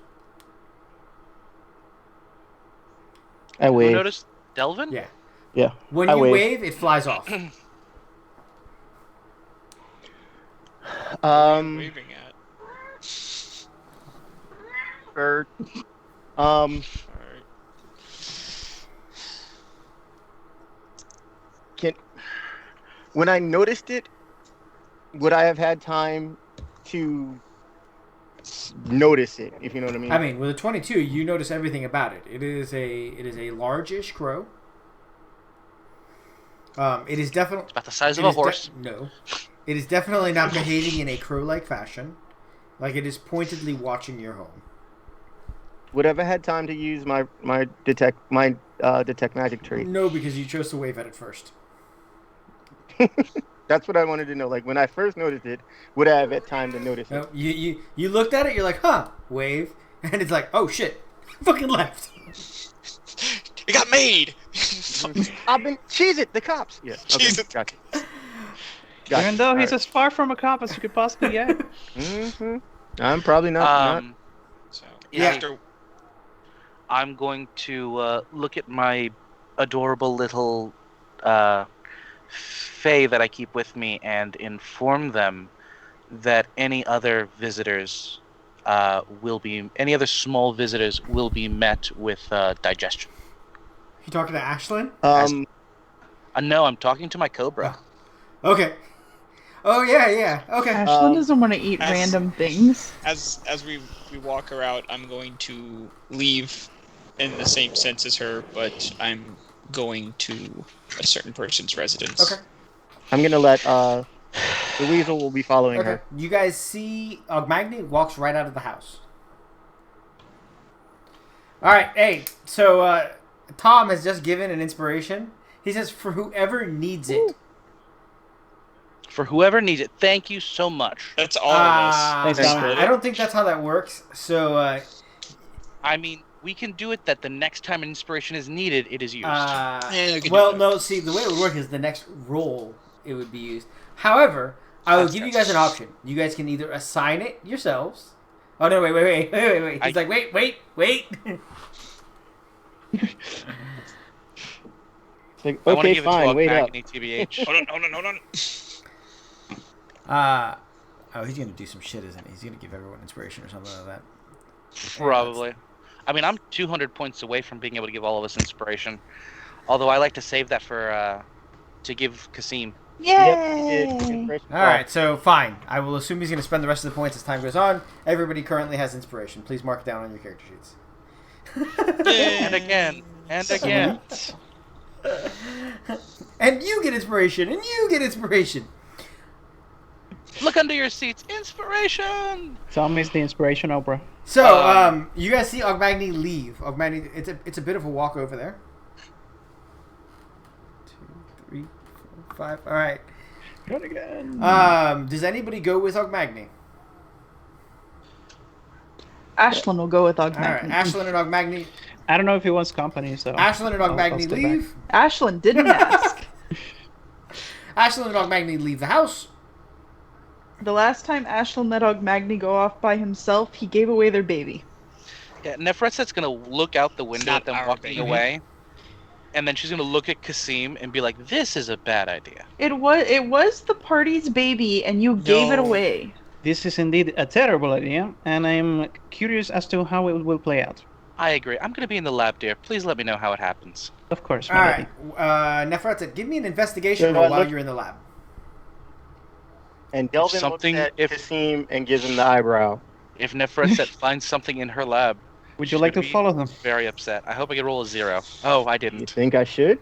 I Who wave. noticed? Delvin? Yeah. Yeah. When I you wave. wave, it flies off. Waving at. Bird. All right. When I noticed it, would I have had time to notice it? If you know what I mean. I mean, with a 22, you notice everything about it. It is a large-ish crow. It is definitely About the size of a horse. No, it is definitely not behaving in a crow-like fashion. Like it is pointedly watching your home. Would I have had time to use my detect magic trait? No, because you chose to wave at it first. That's what I wanted to know. Like when I first noticed it, would I have had time to notice No, it? you looked at it. You're like, huh? Wave, and it's like, oh shit, fucking left. It got made. I've been cheese it. The cops. Yes. Okay. Cheese it. Gotcha. Even though he's as far from a cop as you could possibly get. Mm-hmm. I'm probably not. So Yeah. after I'm going to look at my adorable little Fae that I keep with me and inform them that any other visitors any other small visitors will be met with digestion. You talking to Ashlyn? No, I'm talking to my cobra. Okay. Oh yeah. Okay. Ashlyn doesn't want to eat as- random things. As we walk her out, I'm going to leave in the same sense as her, but I'm going to a certain person's residence. Okay. I'm gonna let the weasel will be following Okay. her. You guys see Ogmagni walks right out of the house. All right. Hey, so Tom has just given an inspiration. He says, "For whoever needs it." For whoever needs it, thank you so much. That's all of us. Thanks, That's Tom. good. I don't think that's how that works. So, I mean, we can do it that the next time an inspiration is needed, it is used. we can well, do no. See, the way it would work is the next roll it would be used. However, I will give you guys an option. You guys can either assign it yourselves. Oh no! Wait! He's like, wait. Like, I want to okay, give fine, it to wait up. Agni, TBH. Hold on. He's gonna do some shit, isn't he? He's gonna give everyone inspiration or something like that. Probably. I mean, I'm 200 points away from being able to give all of us inspiration. Although I like to save that for to give Kasim. Yay! All right, so fine. I will assume he's gonna spend the rest of the points as time goes on. Everybody currently has inspiration. Please mark it down on your character sheets. And again. And you get inspiration, and you get inspiration. Look under your seats. Inspiration! Tom is the inspiration opera. So, you guys see Ogmagni leave. Ogmagni, it's a bit of a walk over there. 2, 3, 4, 5. All right. Not again. Does anybody go with Ogmagni? Ashlyn will go with All right, Ogmagni. Ashlyn and Ogmagni. I don't know if he wants company, so... Ashlyn and I'll Ogmagni stay leave. Ashlyn didn't ask. Ashlyn and Ogmagni leave the house. The last time Ashlyn let Ogmagni go off by himself, he gave away their baby. Yeah, Nefretset's gonna look out the window not at them our walking baby. away, and then she's gonna look at Kasim and be like, "This is a bad idea." It was the party's baby, and you gave it No. away. This is indeed a terrible idea, and I'm curious as to how it will play out. I agree. I'm gonna be in the lab, dear. Please let me know how it happens. Of course, All my right, lady. Nefretset, give me an investigation You know roll what, while look- you're in the lab. And Delvin something- looks at if- Kasim and gives him the eyebrow. If Nefretset finds something in her lab, Would you she's like to gonna be follow them? very upset. I hope I can roll a 0. Oh, I You didn't. think I should?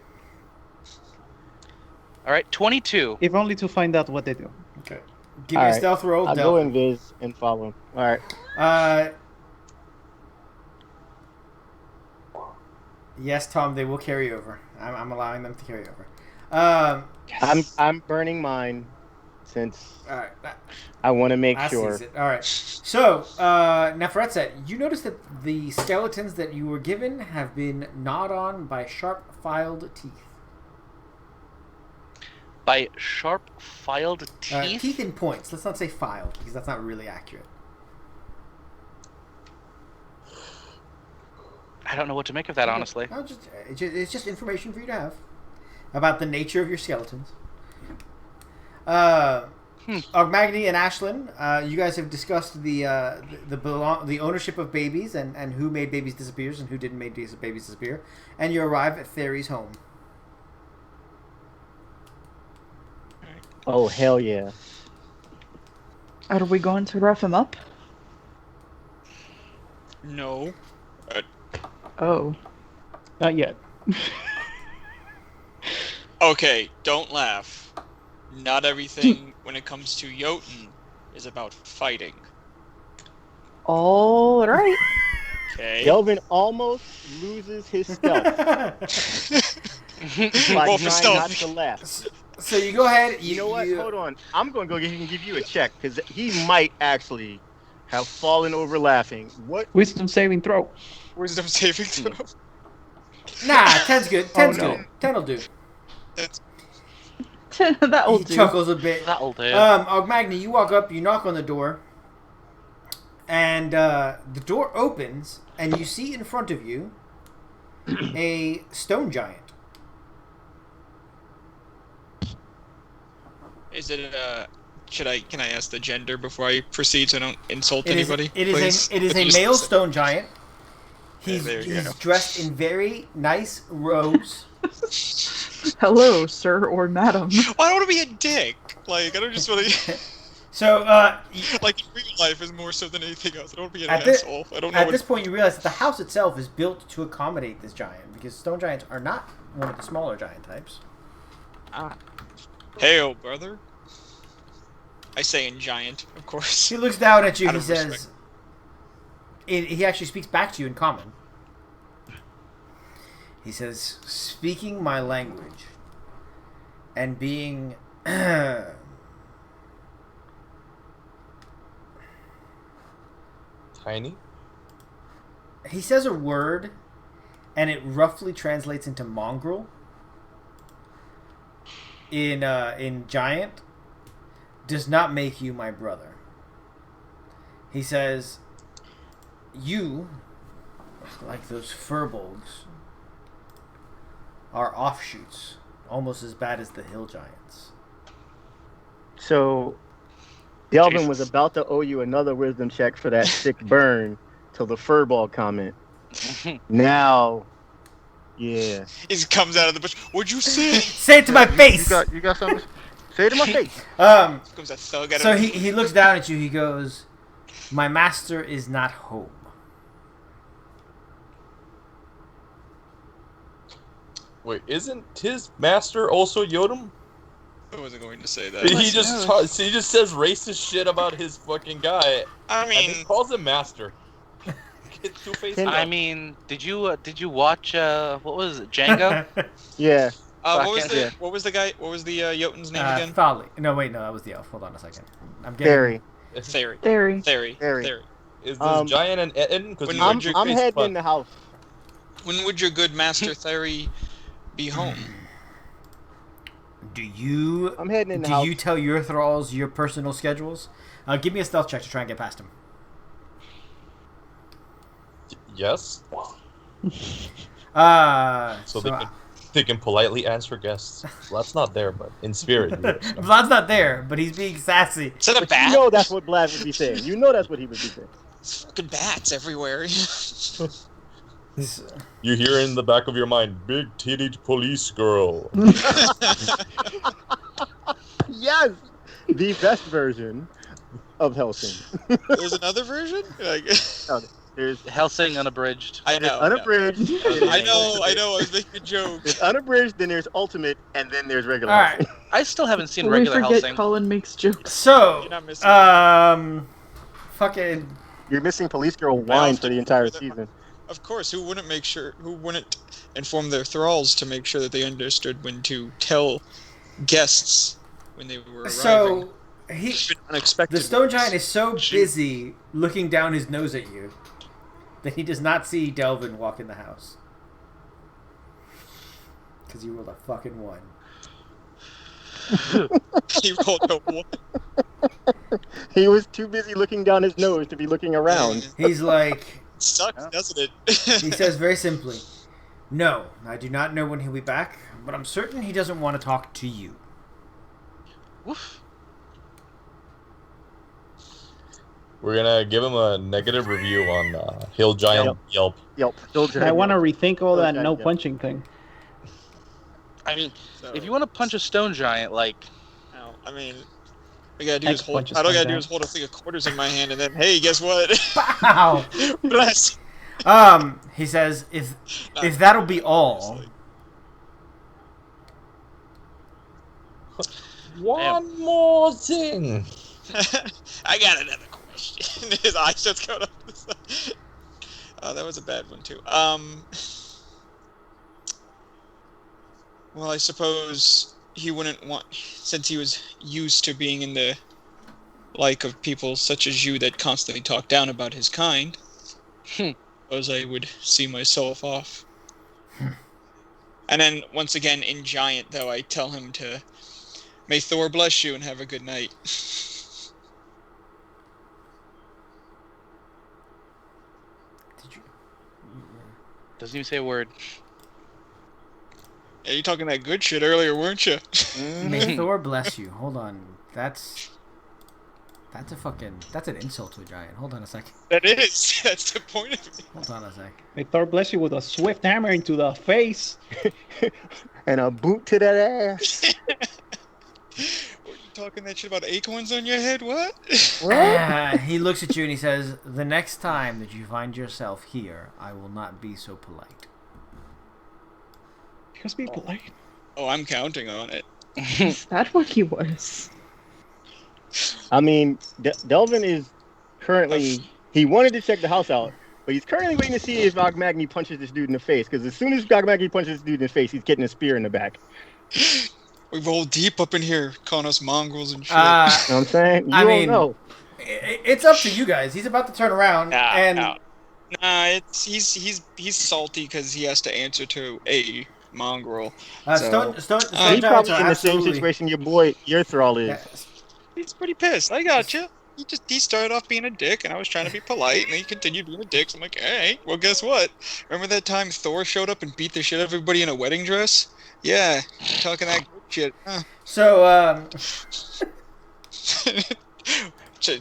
All right, 22. If only to find out what they do. Okay. Give me a Alright, stealth roll, I'll go Delvin. invis and follow him. Alright. Yes, Tom, they will carry over. I'm allowing them to carry over. I'm burning mine since All right. I want to make I sure. sees it. All right. So, Nefretset, you notice that the skeletons that you were given have been gnawed on by sharp-filed teeth. By sharp filed teeth. Teeth in points. Let's not say filed, because that's not really accurate. I don't know what to make of that, honestly. No, it's just information for you to have about the nature of your skeletons. Ogmagni and Ashlyn, you guys have discussed the ownership of babies and who made babies disappear and who didn't make babies disappear, and you arrive at Fairy's home. Oh, hell yeah. Are we going to rough him up? No. Oh. Not yet. Okay, don't laugh. Not everything when it comes to Jotun is about fighting. All right. Okay. Delvin almost loses his stealth by Roll for trying not stealth. to laugh. So you go ahead. You know what? Hold on. I'm going to go ahead and give you a check because he might actually have fallen over laughing. What? Wisdom saving throw. Wisdom saving throw. Nah, 10's good. 10's no. good. 10'll do. That's That'll He do. chuckles a bit. That'll do. Ogmagni, you walk up, you knock on the door, and the door opens, and you see in front of you a stone giant. Is it can I ask the gender before I proceed so I don't insult It is anybody? it please? is a Just- male stone giant. there you He's go. dressed in very nice robes. Hello, sir or madam. Well, I don't want to be a dick. Like, I don't just want to... So like, in real life is more so than anything else. I don't want to be an at, this, asshole. I don't know at what... this point, you realize that the house itself is built to accommodate this giant because stone giants are not one of the smaller giant types. Hail, brother. I say in giant, of course. He looks down at you. Out He of says, respect. he actually speaks back to you in common. He says, speaking my language and being Tiny? he says a word and it roughly translates into mongrel in giant, does not make you my brother. He says, you, like those furbolgs, are offshoots, almost as bad as the hill giants. So, Delvin Jesus. was about to owe you another wisdom check for that sick burn till the furball comment. Now, yeah. He just comes out of the bush. What'd you say? Say it to my face! You got something? Say it to my face. Comes that thug out So of the he looks down at you, he goes, my master is not home. Wait, isn't his master also Yodam? I wasn't going to say that. He just says racist shit about his fucking guy. I And mean, he calls him master. Get two-faced. I mean, did you watch what was it, Django? Yeah. what was the guy? What was the Jotun's name again? Thali. No, wait, no, that was the elf. Hold on a second. I'm getting... Theory. Theory. Theory. Theory. Theory. Theory. Is this giant and Eden? When I'm heading in the house. When would your good master Theory be home? Do you... I'm heading in the house. Do you tell your thralls your personal schedules? Give me a stealth check to try and get past him. Yes. So They can politely answer guests. Vlad's not there, but in spirit. Vlad's not there, but he's being sassy. Is that a But bat? you know that's what Vlad would be saying. You know that's what he would be saying. There's fucking bats everywhere. You hear in the back of your mind, big-titted police girl. Yes! The best version of Helsing. There's another version? Like, There's Helsing unabridged. I know. unabridged. I know. I was making a joke. There's unabridged, then there's ultimate, and then there's regular. All right. I still haven't seen We regular forget Helsing. Colin makes jokes. So, You're not missing fucking... You're missing Police Girl wine for the entire season. Of course, who wouldn't inform their thralls to make sure that they understood when to tell guests when they were arriving? So, Unexpected. the stone giant is so busy looking down his nose at you that he does not see Delvin walk in the house. Because you rolled a fucking 1. He rolled a 1. He was too busy looking down his nose to be looking around. He's like... Sucks, doesn't it? He says very simply, no, I do not know when he'll be back, but I'm certain he doesn't want to talk to you. Woof. We're gonna give him a negative review on Hill Giant Yelp. Yelp. I want to rethink all that Yelp. no punching thing. I mean, So- if you want to punch a stone giant, like, No, I mean, all I gotta do is hold. X-punches All I gotta come do is hold a thing of quarters in my hand, and then, hey, guess what? Wow. Bless. He says, if that'll be all, One more thing. I got another question. His eyes just going up. The side. Oh, that was a bad one too. Well, I suppose he wouldn't want, since he was used to being in the like of people such as you that constantly talk down about his kind. Suppose I would see myself off. And then once again in giant, though, I tell him to, may Thor bless you and have a good night. doesn't even say a word. Yeah, you talking that good shit earlier, weren't you? May Thor bless you. Hold on. That's an insult to a giant. Hold on a sec. That is. That's the point of it. Hold on a sec. May Thor bless you with a swift hammer into the face. And a boot to that ass. Were you talking that shit about acorns on your head? What? He looks at you and he says, "The next time that you find yourself here, I will not be so polite." Just be polite. Oh, I'm counting on it. Is that what he was? I mean, Delvin is currently. He wanted to check the house out, but he's currently waiting to see if Ogmagny punches this dude in the face. Because as soon as Ogmagny punches this dude in the face, he's getting a spear in the back. We roll deep up in here, calling us mongrels and shit. You know what I'm saying? You don't know. It's up to you guys. He's about to turn around Nah, he's salty because he has to answer to a mongrel. Stone He's Giants probably are in the same absolutely- situation your thrall is. Yeah. He's pretty pissed. I got you. He started off being a dick, and I was trying to be polite, and he continued being a dick. So I'm like, hey, well, guess what? Remember that time Thor showed up and beat the shit out of everybody in a wedding dress? Yeah, talking that good shit. Huh. So,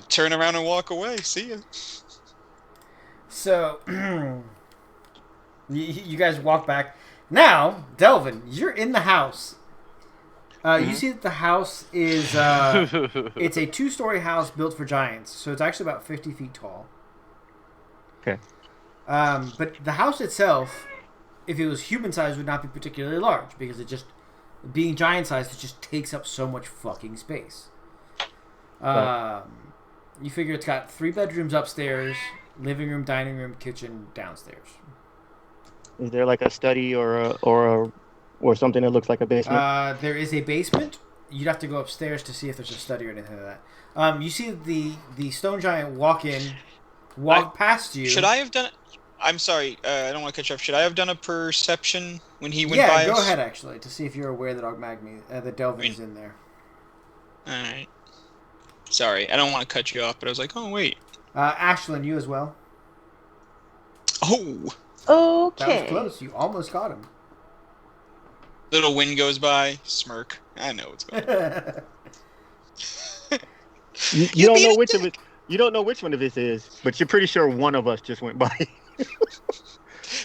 Turn around and walk away. See ya. So, you guys walk back. Now, Delvin, you're in the house. You see that the house is it's a 2-story house built for giants, so it's actually about 50 feet tall. Okay. But the house itself, if it was human sized, would not be particularly large because it just, being giant sized, it just takes up so much fucking space. You figure it's got 3 bedrooms upstairs, living room, dining room, kitchen downstairs. Is there like a study or something that looks like a basement? There is a basement. You'd have to go upstairs to see if there's a study or anything like that. You see the stone giant walk past you. Should I have done? I'm sorry. I don't want to cut you off. Should I have done a perception when he went by? Yeah, go us? ahead actually to see if you're aware that Ogmagny, that Delvin is in there. All right. Sorry, I don't want to cut you off, but I was like, oh wait. Ashlyn, you as well. Oh. Okay. That was close. You almost got him. Little wind goes by. Smirk. I know what's going on. You don't know which of it. You don't know which one of this is, but you're pretty sure one of us just went by.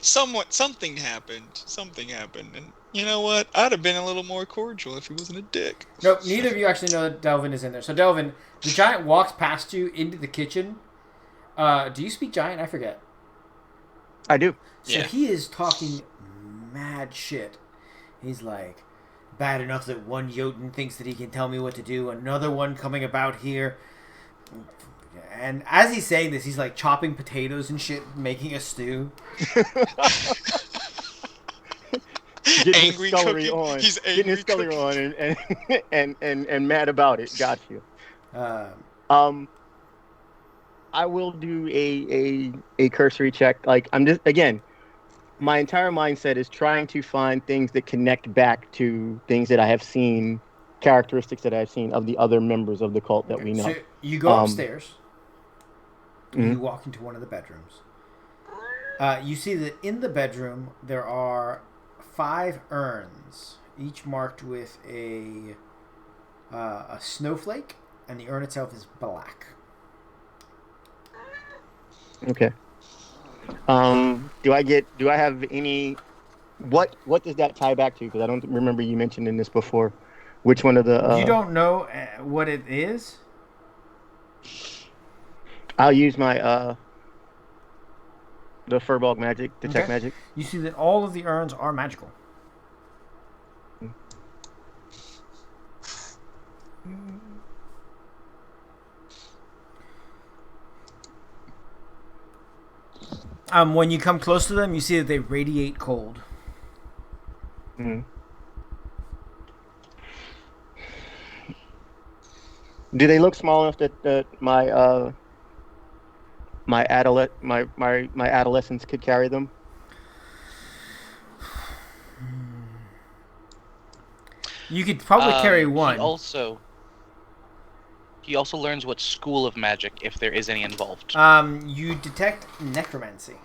Something happened, and you know what? I'd have been a little more cordial if he wasn't a dick. Nope, neither of you actually know that Delvin is in there. So Delvin, the giant walks past you into the kitchen. Do you speak giant? I forget. I do. So he is talking mad shit. He's like, bad enough that one Jotun thinks that he can tell me what to do, another one coming about here. And as he's saying this, he's like chopping potatoes and shit, making a stew. Getting Angry his scullery cooking. on. He's Getting his angry scullery on and mad about it. Got you. I will do a cursory check. Like I'm just again, my entire mindset is trying to find things that connect back to things that I have seen, characteristics that I've seen of the other members of the cult that we know. So you go upstairs. And you walk into one of the bedrooms. You see that in the bedroom there are 5 urns, each marked with a snowflake, and the urn itself is black. Okay. Do I have any? What does that tie back to? Because I don't remember you mentioning this before. Which one of the? You don't know what it is? I'll use my the Furball magic, detect magic. You see that all of the urns are magical. When you come close to them, you see that they radiate cold. Mm-hmm. Do they look small enough that my adolescence could carry them? You could probably carry one. He also learns what school of magic, if there is any involved. You detect necromancy.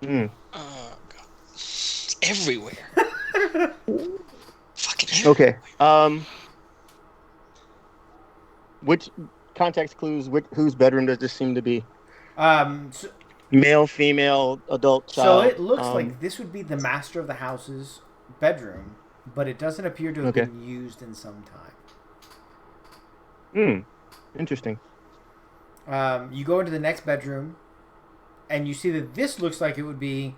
Hmm. Oh god, it's everywhere. Fucking hell. Okay. Which context clues? Whose bedroom does this seem to be? So, Male, female, adult, so child. it looks like this would be the master of the house's bedroom, but it doesn't appear to have Okay. been used in some time. Interesting. You go into the next bedroom, and you see that this looks like it would be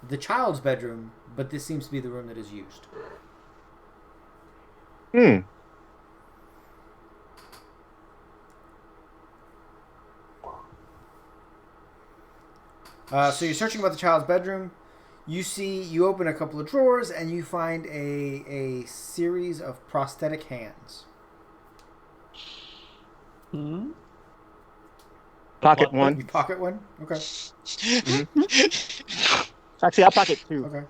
the child's bedroom, but this seems to be the room that is used. So you're searching about the child's bedroom. You open a couple of drawers, and you find a series of prosthetic hands. Pocket What? one. You pocket one? Okay. Actually, I'll pocket two. Okay.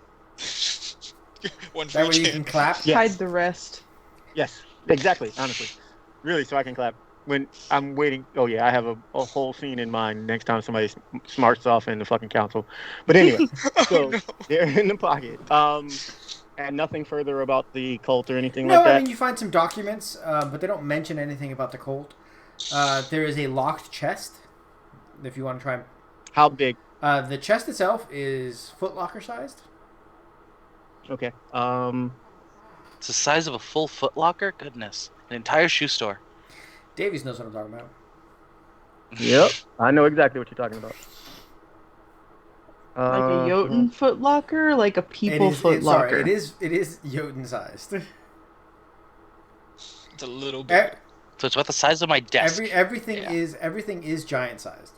One for That way each you hand. can clap. Yes. Hide the rest. Yes, exactly. Honestly, really, so I can clap when I'm waiting. Oh yeah, I have a whole scene in mind next time somebody smarts off in the fucking council. But anyway, so no. they're in the pocket. And nothing further about the cult or anything No, like that. I mean you find some documents, but they don't mention anything about the cult. There is a locked chest. If you want to try, How big? the chest itself is footlocker sized. Okay. It's the size of a full Foot Locker? Goodness. An entire shoe store. Davies knows what I'm talking about. Yep. I know exactly what you're talking about. Like a Jotun footlocker, like a people footlocker. Sorry, it is Jotun sized. It's a little bit. So it's about the size of my desk. Everything Yeah. is giant sized.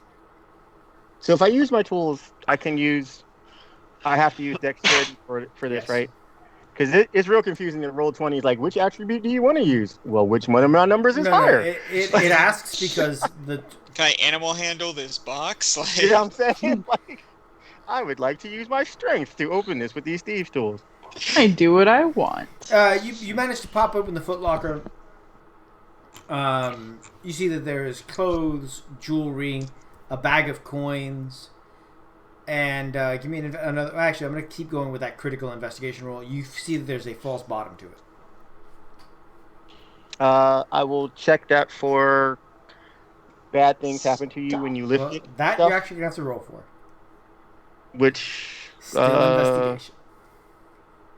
So if I use my tools, I have to use dexterity for this, Yes. right? Because it's real confusing that roll 20 is like, which attribute do you want to use? Well, which one of my numbers is higher? It asks because the Can I animal handle this box? Like, You know what I'm saying? Like, I would like to use my strength to open this with these thieves' tools. I do what I want. you manage to pop open the footlocker. You see that there is clothes, jewelry, a bag of coins, and give me another. Actually, I'm going to keep going with that critical investigation roll. You see that there's a false bottom to it. I will check that for bad things happen to you when you lift Well, it. that stuff, you're actually going to have to roll for. which Still investigation.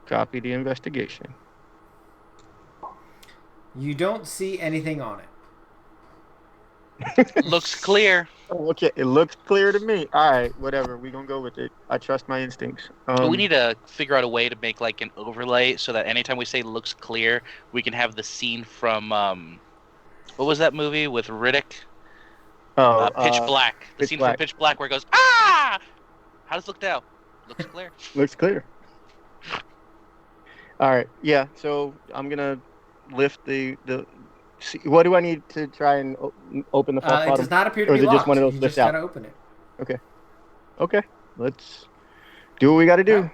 copy the investigation. You don't see anything on it. Looks clear. Oh, okay, it looks clear to me. All right, whatever. We're gonna go with it. I trust my instincts. But we need to figure out a way to make like an overlay so that anytime we say looks clear, we can have the scene from what was that movie with Riddick? Pitch Black. The Pitch scene Black. from Pitch Black where it goes, ah! How does it look now? Looks clear. Looks clear. All right. Yeah. So I'm gonna lift the. What do I need to try and open the false It bottom? does not appear to Or be is it locked. just one of those You lift just out? gotta open it. Okay. Let's do what we got to do.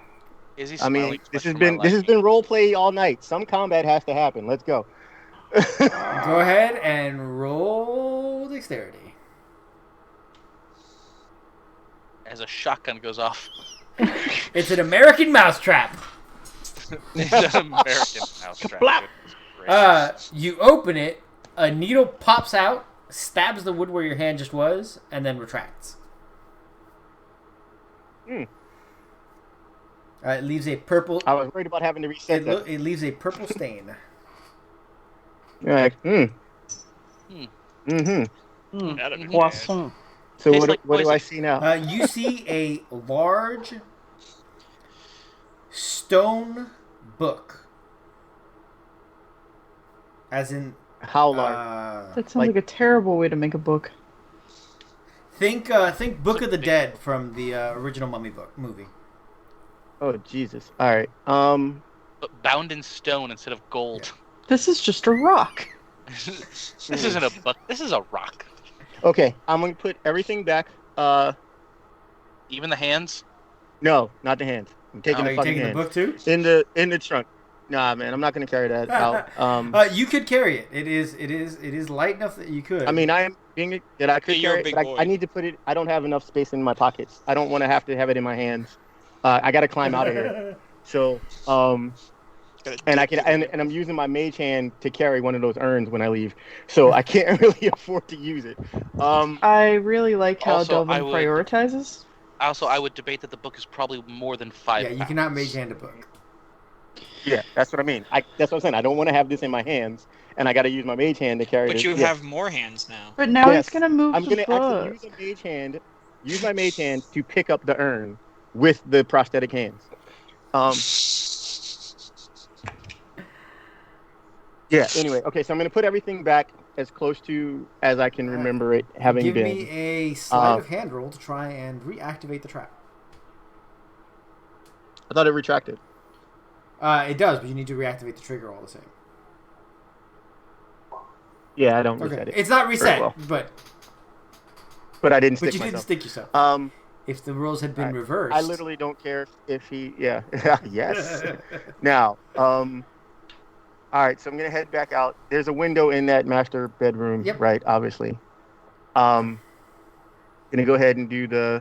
Is he I mean, smiling too this much has for been my this has liking? been role play all night. Some combat has to happen. Let's go. Go ahead and roll dexterity. As a shotgun goes off. It's an American mousetrap. It's an American mousetrap. Kablap! You open it, a needle pops out, stabs the wood where your hand just was, and then retracts. It leaves a purple. I was worried about having to reset that. It leaves a purple stain. You're like, Hmm. mm-hmm. That'd be bad. Poisson. So Tastes what, like what do I poison. see now? You see a large stone book, as in How large? That sounds like- like a terrible way to make a book. think Book of the Dead from the original Mummy movie. Oh Jesus! All right. But bound in stone instead of gold. This is just a rock. This isn't a book. This is a rock. Okay, I'm gonna put everything back. Even the hands. No, not the hands. I'm taking Are the you fucking taking hands. the book too? In the trunk. Nah, man, I'm not gonna carry that out. You could carry it. It is light enough that you could. I mean, I am being that I could Hey, you're a carry it, big but boy. I need to put it. I don't have enough space in my pockets. I don't want to have it in my hands. I got to climb out of here. So, and I can, and I'm using my mage hand to carry one of those urns when I leave, so I can't really afford to use it. I really like how Also, Delvin prioritizes. Also, I would debate that the book is probably more than 5 Yeah, pounds. you cannot mage hand a book. Yeah, that's what I mean. That's what I'm saying. I don't want to have this in my hands, and I got to use my mage hand to carry But this. you Yeah. have more hands now. But now Yes. he's gonna move I'm the gonna actually book. use my mage hand to pick up the urn with the prosthetic hands. Yeah. Anyway, okay. So I'm gonna put everything back as close to as I can remember it having Give been. me a sleight of hand roll to try and reactivate the trap. I thought it retracted. It does, but you need to reactivate the trigger all the same. Yeah, I don't Okay, reset it. it's not reset, well. but I didn't you stick didn't myself. stick yourself. If the rules had been Alright. reversed, I literally don't care if he. Yeah. Yes. Now, all right. So I'm gonna head back out. There's a window in that master bedroom, Yep. right? Obviously. Gonna go ahead and do the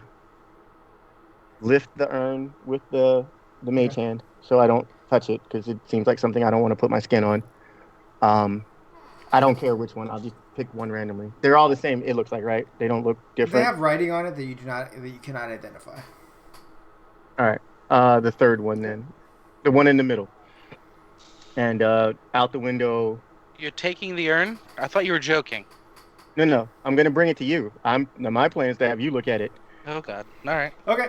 lift the urn with the mage hand, so I don't touch it because it seems like something I don't want to put my skin on. I don't care which one. I'll just pick one randomly. They're all the same. It looks like, right? They don't look they different. have writing on it that you cannot identify. All right. The third one then, the one in the middle, and out the window. You're taking the urn? I thought you were joking. No. I'm gonna bring it to you. My plan is to have you look at it. Oh God. All right. Okay.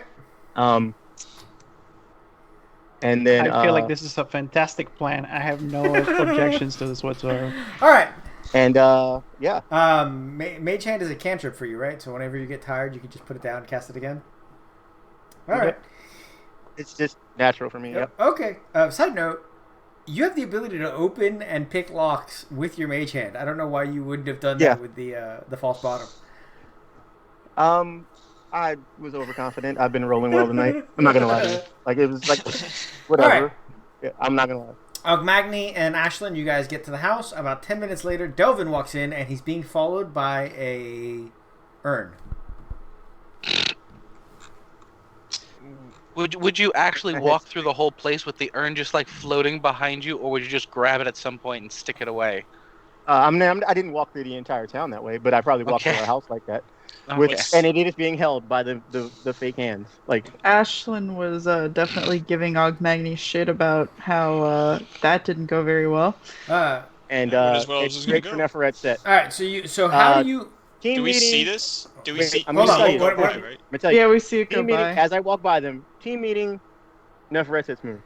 And then I feel like this is a fantastic plan. I have no objections to this whatsoever. All right. And yeah. Mage hand is a cantrip for you, right? So whenever you get tired, you can just put it down and cast it again. All Okay. right. It's just natural for me. Yep. Okay. Side note: you have the ability to open and pick locks with your mage hand. I don't know why you wouldn't have done Yeah. that with the false bottom. I was overconfident. I've been rolling well tonight. I'm not gonna lie to you. Like it was like whatever. All right. Yeah, I'm not gonna lie. Magni and Ashlyn, you guys get to the house. About 10 minutes later, Delvin walks in, and he's being followed by a urn. Would you actually walk through the whole place with the urn just like floating behind you, or would you just grab it at some point and stick it away? I didn't walk through the entire town that way, but I probably walked through our house like that. Okay. And it is being held by the fake hands. Like Ashlyn was definitely giving Magni shit about how that didn't go very well. and as well as it's it's gonna great for go. Neferet's set. All right, so how do you... Team Do we meeting, see this? Do we Wait, see? I'm gonna we tell see you. it go What- by, what- right? I'm gonna tell you. Yeah, we see it go Team meeting, by. as I walk by them, team meeting, Neferet's set's move.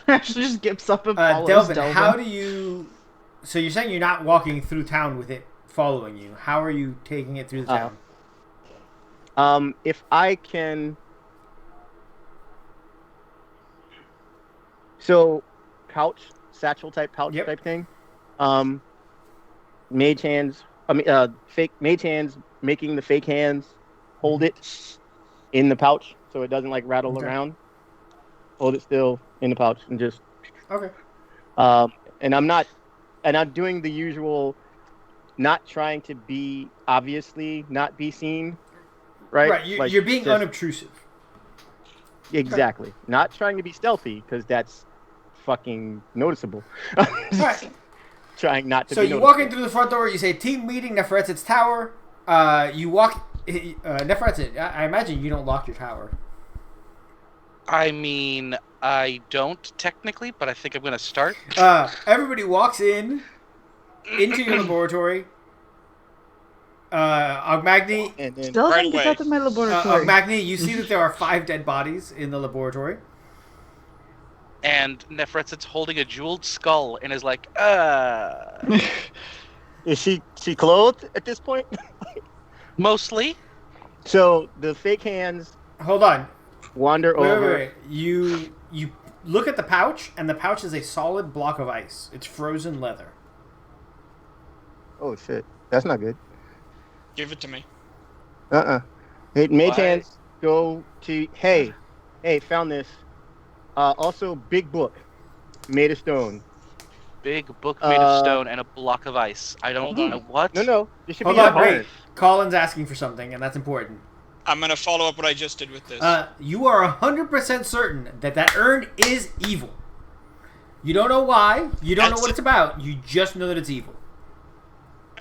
Ashley just gives up and follows Delvin, how do you... So you're saying you're not walking through town with it following you. How are you taking it through the town? If I can... So, satchel type pouch Yep. type thing. Mage hands, fake mage hands making the fake hands hold it in the pouch so it doesn't like rattle Okay. around. Hold it still in the pouch and just... Okay. And I'm doing the usual, not trying to be, obviously, not be seen, right? Right, Like, you're being just- unobtrusive. Exactly. Not trying to be stealthy, because that's fucking noticeable. All right. Trying not to So be you walk in noticeable. through the front door, you say, team meeting, Neferet's tower. You walk... Neferet's, I imagine you don't lock your tower. I mean, I don't technically, but I think I'm gonna start. Everybody walks into your laboratory. Magni, And then, Delvin, Right get away. out of my laboratory. Magni, you see that there are 5 dead bodies in the laboratory. And Neferet's holding a jeweled skull and is like, is she clothed at this point? mostly. So the fake hands Hold on. wander over. Wait. You look at the pouch, and the pouch is a solid block of ice. It's frozen leather. Oh shit, that's not good. Give it to me. Hey, mage Why? hands go to hey, found this. Also, big book made of stone. Big book made of stone and a block of ice. I don't know what. No, this should Hold be on, your wait. honor. Colin's asking for something, and that's important. I'm gonna follow up what I just did with this. You are 100% certain that that urn is evil. You don't know why. You don't know what it's about. You just know that it's evil.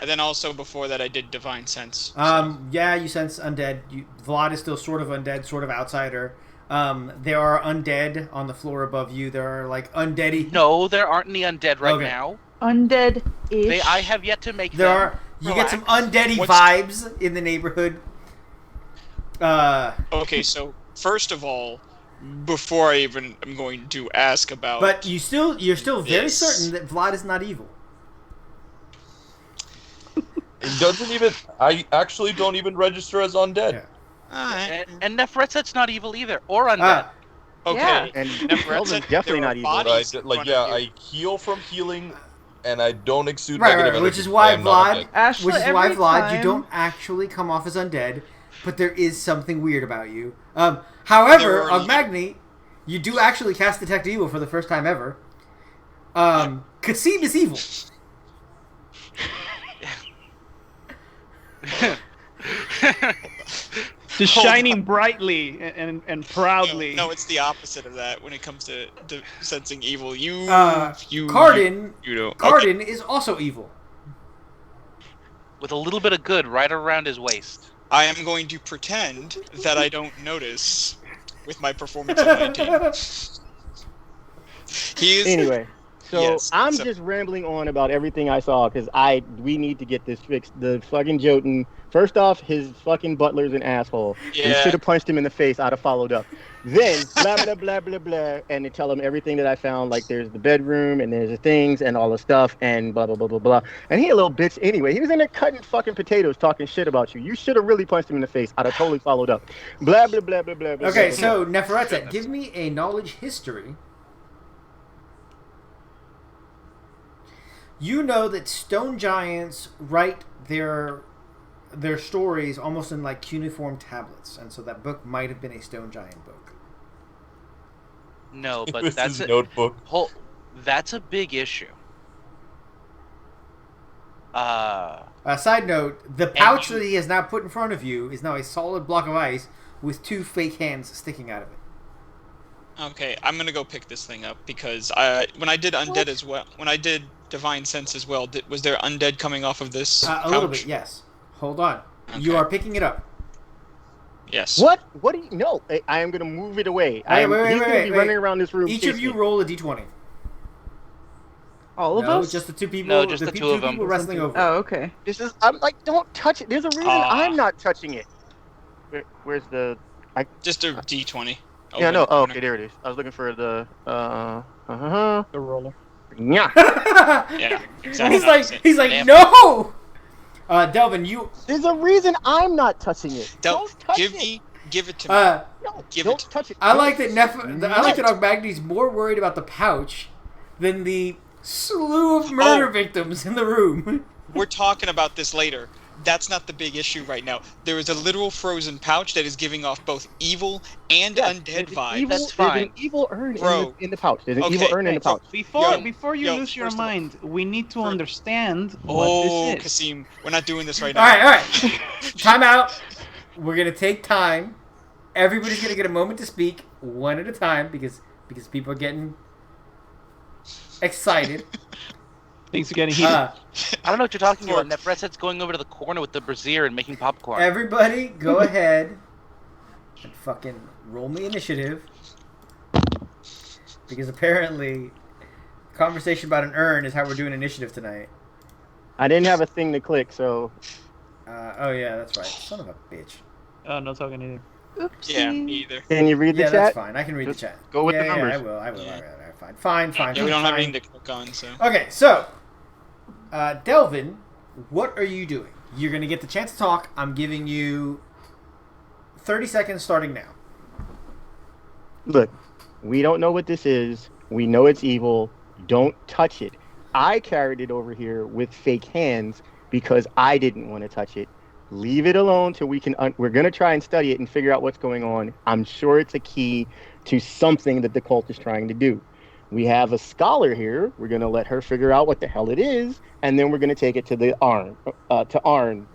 And then also before that, I did divine sense. Yeah, you sense undead. Vlad is still sort of undead, sort of outsider. There are undead on the floor above you. There are like undeady. No, there aren't any undead right Okay. now. Undead-ish. I have yet to make There them. are. You Relax. get some undeady What's- vibes in the neighborhood. Okay, so first of all, before I even am going to ask about, But you're still very Yes. certain that Vlad is not evil. It doesn't even. I actually don't even register as undead. Yeah. And Neferetset's not evil either, or undead. okay, Yeah. And Neferetset, Kelvin's definitely there not are evil. bodies Right? in Like, front yeah, of you. I heal from healing, and I don't exude Right, negative right, which energy. is why I am not Vlad, undead. Ashley, which is why every Vlad, you time- don't actually come off as undead, but there is something weird about you. There However, are- on Magni, you do actually cast Detect Evil for the first time ever. Kasim is evil. Just Hold shining brightly and proudly. No, it's the opposite of that when it comes to sensing evil. You Cardin don't. Cardin is also evil. With a little bit of good right around his waist. I am going to pretend that I don't notice with my performance of 19. He is. Anyway, so Yes, I'm so- just rambling on about everything I saw because we need to get this fixed. The fucking Jotun. First off, his fucking butler's an asshole. You Yeah. should have punched him in the face. I'd have followed up. Then blah blah blah blah blah, and they tell him everything that I found. Like there's the bedroom and there's the things and all the stuff and blah blah blah blah blah. And he a little bitch anyway. He was in there cutting fucking potatoes, talking shit about you. You should have really punched him in the face. I'd have totally followed up. Blah blah blah blah blah. blah Okay, blah, so Neferetset, give me a knowledge history. You know that stone giants write their stories almost in like cuneiform tablets, and so that book might have been a stone giant book. No, but With that's his notebook. that's a big issue. Side note: the pouch you- that he has now put in front of you is now a solid block of ice with two fake hands sticking out of it. Okay, I'm gonna go pick this thing up because when I did undead as well, when I did divine sense as well, was there undead coming off of this? A little couch? bit, yes. Hold on. You Okay. are picking it up. Yes. What? What do you? No, I am gonna move it away. He's gonna be running around this room. Each of you chasing roll a d20. All of No, us? just the two people. No, just the two two of them. people wrestling over. Oh, okay. it. This is. I'm like, don't touch it. There's a reason I'm not touching it. Where's the? Just a D20. Yeah, no. Oh, Open. okay, there it is. I was looking for the. The roller. Yeah. Yeah. Exactly he's like, Damn. no. Delvin, you. There's a reason I'm not touching it. Don't touch give it. give it to me. No, give don't it. touch it. I like that. I like that No. Ogmagni's more worried about the pouch than the slew of murder victims in the room. We're talking about this later. That's not the big issue right now. There is a literal frozen pouch that is giving off both evil and Yes, undead there's an vibes. evil- That's There's fine. an evil urn Bro. in the pouch. There's an Okay, evil urn in the so- pouch. Before you Yo, lose your first of all- mind, we need to understand Oh, what this is. Kasim, we're not doing this right All now. right, all right. Time out. We're gonna take time. Everybody's gonna get a moment to speak, one at a time, because people are getting excited. Things are getting heated. Uh, I don't know what you're talking about. Neferetset's going over to the corner with the brazier and making popcorn. everybody, go ahead and fucking roll me initiative, because apparently, conversation about an urn is how we're doing initiative tonight. I didn't have a thing to click, so Oh yeah, that's right. Son of a bitch. Oh, no talking either. Oopsie. Yeah, me either. can you read the Yeah, chat? that's fine. I can read Just the chat. go with the Yeah, numbers. I will. Yeah. All right, fine. Yeah, we don't have fine. anything to click on, so. Okay, so, Delvin, what are you doing? You're going to get the chance to talk. I'm giving you 30 seconds starting now. Look, we don't know what this is. We know it's evil. Don't touch it. I carried it over here with fake hands because I didn't want to touch it. Leave it alone till we can. We're gonna try and study it and figure out what's going on. I'm sure it's a key to something that the cult is trying to do. We have a scholar here. We're gonna let her figure out what the hell it is, and then we're gonna take it to Arn,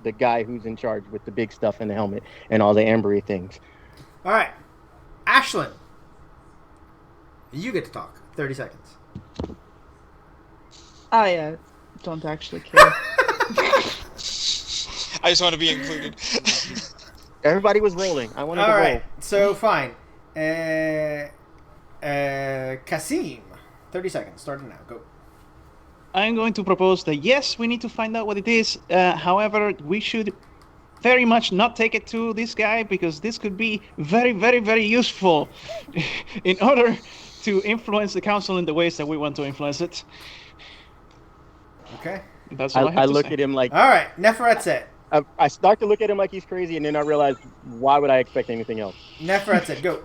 the guy who's in charge with the big stuff and the helmet and all the ambery things. All right, Ashlyn, you get to talk. 30 seconds. I don't actually care. I just want to be included. Everybody was rolling. I wanted All to roll. right, so fine. Kasim, 30 seconds. Starting now. Go. I'm going to propose that yes, we need to find out what it is. However, we should very much not take it to this guy because this could be very, very, very useful in order to influence the council in the ways that we want to influence it. Okay. That's all I have I to look say. at him like All right, Neferetset. I start to look at him like he's crazy, and then I realize why would I expect anything else? Neferetset, go.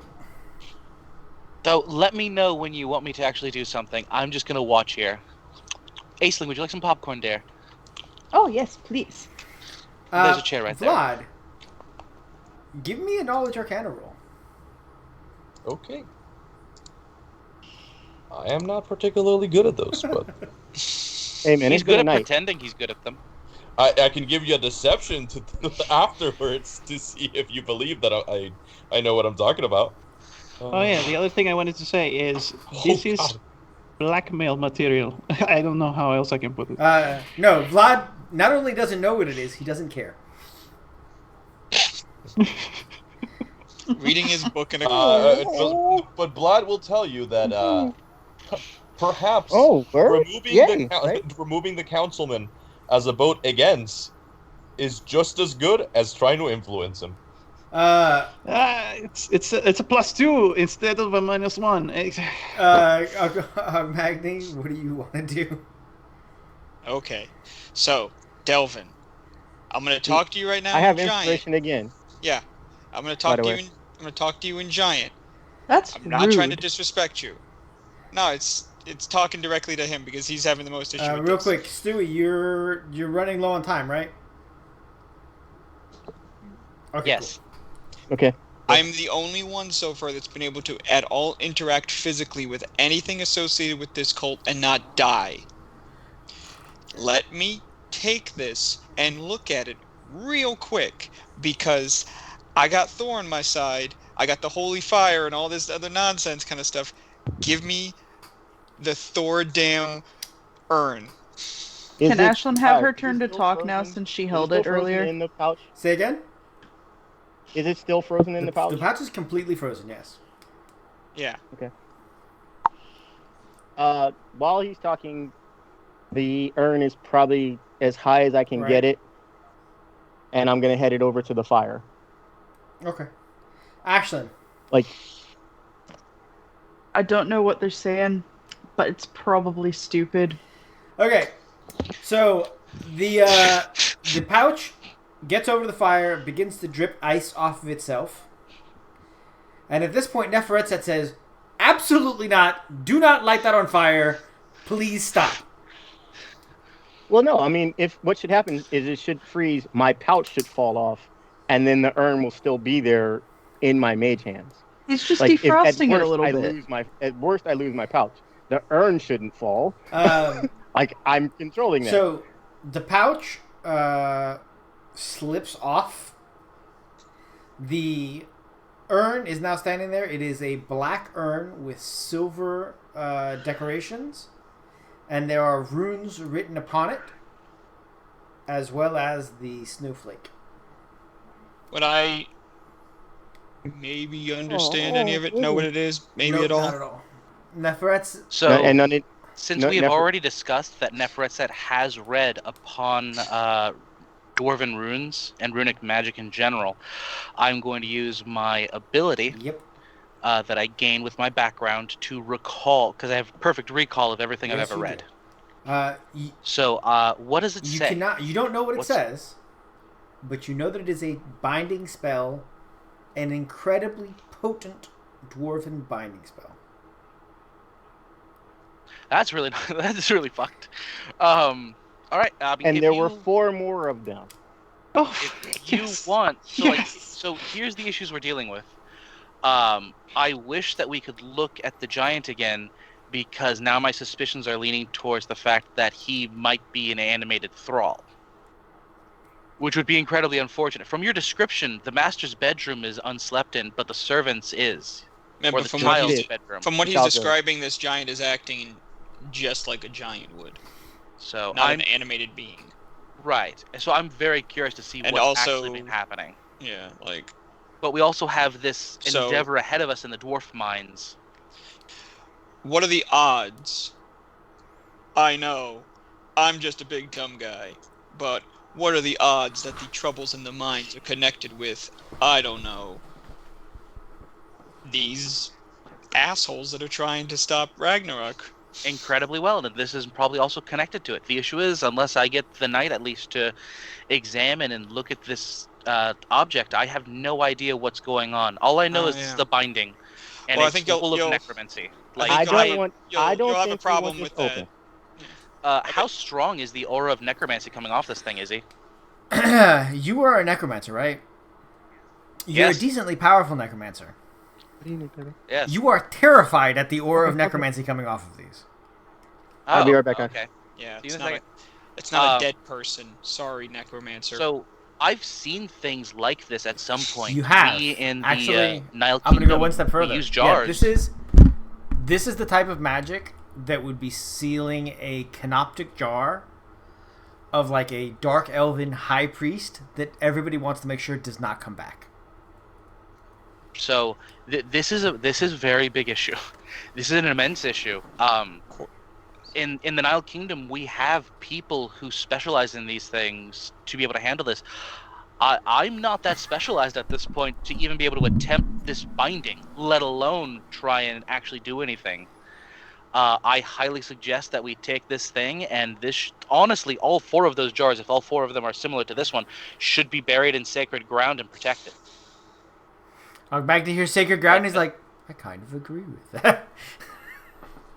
So let me know when you want me to actually do something. I'm just gonna watch here. Aisling, would you like some popcorn, dear? Oh, yes, please. There's a chair right there. Vlad, give me a knowledge arcana roll. Okay. I am not particularly good at those, but Hey man, He's it's been good a at night. pretending he's good at them. I can give you a deception to afterwards to see if you believe that I know what I'm talking about. Oh yeah, the other thing I wanted to say is this is God. blackmail material. I don't know how else I can put it. No, Vlad not only doesn't know what it is, he doesn't care. Reading his book in a But Vlad will tell you that perhaps word? Yay, right? removing the councilman as a vote against is just as good as trying to influence him. It's a +2 instead of a -1. Magni, what do you want to do? Okay, so Delvin, I'm gonna talk to you right now. I have in Giant. inspiration again. Yeah, I'm gonna talk By to the you. I'm gonna talk to you in Giant. That's I'm not rude. trying to disrespect you. No, it's talking directly to him because he's having the most issue with Real this. quick, Stewie, you're running low on time, right? Okay, Yes. Okay. I'm the only one so far that's been able to at all interact physically with anything associated with this cult and not die. Let me take this and look at it real quick because I got Thor on my side. I got the holy fire and all this other nonsense kind of stuff. Give me the Thor damn urn. Can Ashlyn have her is it turn to still talk now frozen? since she Is it held still it frozen earlier? in the pouch? Say again? Is it still frozen in the pouch? The pouch is completely frozen, yes. Yeah. Okay. While he's talking, the urn is probably as high as I can Right. get it, and I'm gonna head it over to the fire. Okay. Ashlyn. Like, I don't know what they're saying, but it's probably stupid. Okay. So the pouch gets over the fire, begins to drip ice off of itself. And at this point, Neferetset says, "Absolutely not. Do not light that on fire. Please stop." well, no, I mean, if what should happen is it should freeze, my pouch should fall off, and then the urn will still be there in my mage hands. He's just Like, if at defrosting it a worst little I bit. at worst I lose my pouch. The urn shouldn't fall. Like, I'm controlling that. So the pouch slips off. The urn is now standing there. It is a black urn with silver decorations, and there are runes written upon it, as well as the snowflake. Would I maybe understand any of it? Know what it is? Maybe Nope, at all? Not at all. Neferet's So, and none it, since no- we have Nefer- already discussed that Neferetset has read upon Dwarven runes and runic magic in general, I'm going to use my ability Yep. that I gain with my background to recall, because I have perfect recall of everything Yes, I've ever you read. do. So, what does it You say? cannot. You don't know what it What's- says, but you know that it is a binding spell, an incredibly potent dwarven binding spell. That's really that's really fucked. All right, Abby. and if there you, were 4 more of them. Oh, If you yes. want, so Yes. so here's the issues we're dealing with. I wish that we could look at the giant again, because now my suspicions are leaning towards the fact that he might be an animated thrall, which would be incredibly unfortunate. From your description, the master's bedroom is unslept in, but the servant's is. Yeah, Or but the from what child's he's bedroom. from what he's Child does. describing, this giant is acting just like a giant would, So not I'm an animated being. right. So I'm very curious to see And what's also- actually been happening. Yeah, like But we also have this So- endeavor ahead of us in the dwarf mines. what are the odds? I know, I'm just a big dumb guy, but what are the odds that the troubles in the mines are connected with, I don't know, these assholes that are trying to stop Ragnarok? Incredibly well, and this is probably also connected to it. The issue is, unless I get the knight at least to examine and look at this object, I have no idea what's going on. All I know is Yeah. the binding, and Well, I it's think you'll- full of you'll- necromancy. I Like, think I you'll don't have- want. you'll- I don't you'll have think a problem we want with this that. open. how strong is the aura of necromancy coming off this thing, Izzy? You are a necromancer, right? You're Yes. a decently powerful necromancer. What do you need, baby? Yes. You are terrified at the aura of necromancy coming off of these. I'll be right back, guys. Okay. Yeah, See it's you in a not, second. it's not a Um, dead person. Sorry, Necromancer. So I've seen things like this at some point. You have. We in the Actually, Nile I'm gonna Kingdom, go one step further. We use Yeah, jars. this is the type of magic that would be sealing a canoptic jar of like a dark elven high priest that everybody wants to make sure does not come back. So this is a very big issue. This is an immense issue. In the Nile Kingdom, we have people who specialize in these things to be able to handle this. I'm not that specialized at this point to even be able to attempt this binding, let alone try and actually do anything. I highly suggest that we take this thing, and honestly, all 4 of those jars, if all 4 of them are similar to this one, should be buried in sacred ground and protected. I'm back to hear sacred ground, and he's like, I kind of agree with that.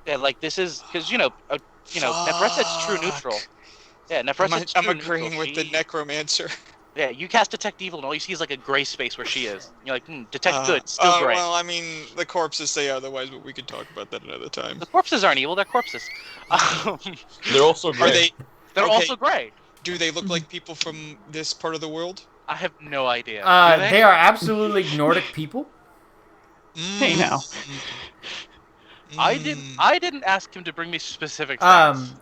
Yeah, like this is because Nefretset's true neutral. Yeah, Nefretset's I'm true agreeing neutral. with the Necromancer. Yeah, you cast detect evil, and all you see is like a gray space where she is. You're like, detect good, still gray. Well, I mean, the corpses say otherwise, but we could talk about that another time. The corpses aren't evil; they're corpses. They're also great. Are they? They're Okay. also gray. Do they look like people from this part of the world? I have no idea. Do They are absolutely Nordic people. Hey, now. I didn't ask him to bring me specific things.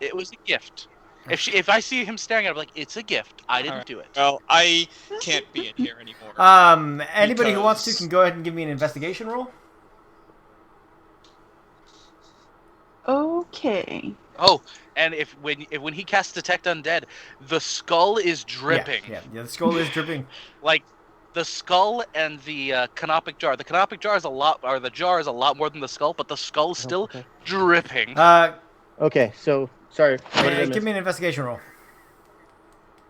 It was a gift. If I see him staring at it, I'm like, it's a gift. I didn't Alright. do it. Well, I can't be in here anymore. Anybody who wants to Because- can go ahead and give me an investigation roll. Okay. Oh, and when he casts detect undead, the skull is dripping. Yeah, the skull is dripping. Like the skull and the canopic jar. The canopic jar is the jar is a lot more than the skull, but the skull is still okay. dripping. Okay, so sorry. What did I miss? Give me an investigation roll.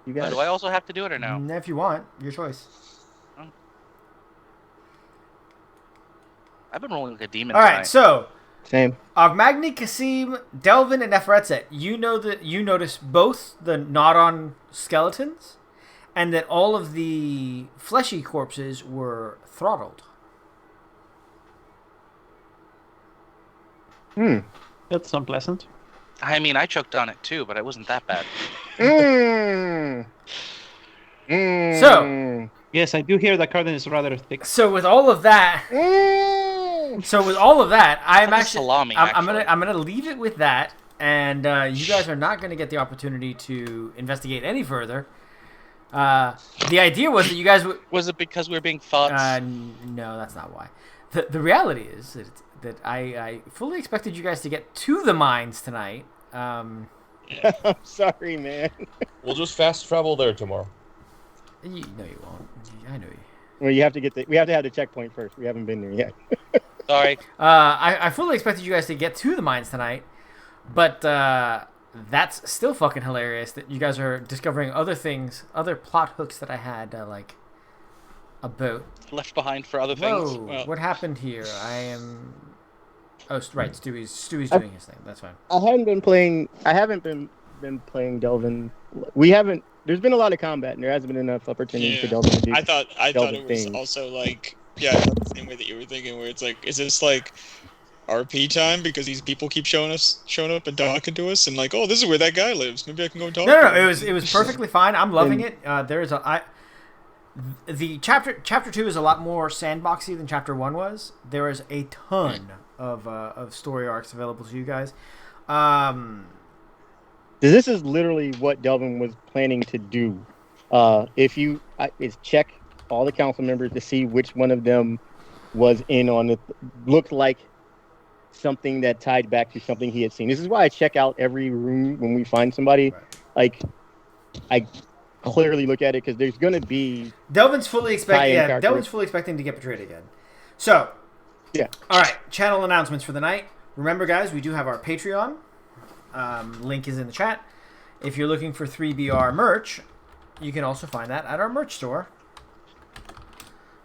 You got Do it. I also have to do it or no? If you want, your choice. I've been rolling like a demon. All right, tonight. so Same. Ogmagni, Kasim, Delvin, and Neferetset, you notice both the gnawed-on skeletons, and that all of the fleshy corpses were throttled. That's unpleasant. I mean, I choked on it too, but it wasn't that bad. So- Yes, I do hear that Cardin is rather thick. So with all of that, I'm like a actually salami, I'm actually. gonna leave it with that, and you guys are not gonna get the opportunity to investigate any further. The idea was that you guys would. Was it because we were being thoughts? No, that's not why. The reality is that I fully expected you guys to get to the mines tonight. I'm sorry, man. We'll just fast travel there tomorrow. No, you won't. I know you. Well, you have to we have to have the checkpoint first. We haven't been there yet. Sorry. I fully expected you guys to get to the mines tonight, but that's still fucking hilarious that you guys are discovering other things, other plot hooks that I had about. Left behind for other things. Whoa! Well- What happened here? I am. Oh, right. Stewie's doing his thing. That's fine. I haven't been playing Delvin. We haven't. There's been a lot of combat, and there hasn't been enough opportunity for Yeah. Delvin to do. I thought Delvin it was things. also like, yeah, I thought the same way that you were thinking, where it's like, is this like RP time because these people keep showing up and talking to us and like, oh, this is where that guy lives. Maybe I can go talk. No, to him. it was perfectly fine. I'm loving it. The chapter 2 is a lot more sandboxy than chapter 1 was. There is a ton of story arcs available to you guys. This is literally what Delvin was planning to do. Is check all the council members to see which one of them was in on it. Looked like something that tied back to something he had seen. This is why I check out every room when we find somebody. Right. Like, I clearly look at it because there's going to be Delvin's fully expecting. tie-in Yeah, characters. Delvin's fully expecting to get betrayed again. So, Yeah. all right. Channel announcements for the night. Remember, guys, we do have our Patreon. Link is in the chat. If you're looking for 3BR merch, you can also find that at our merch store.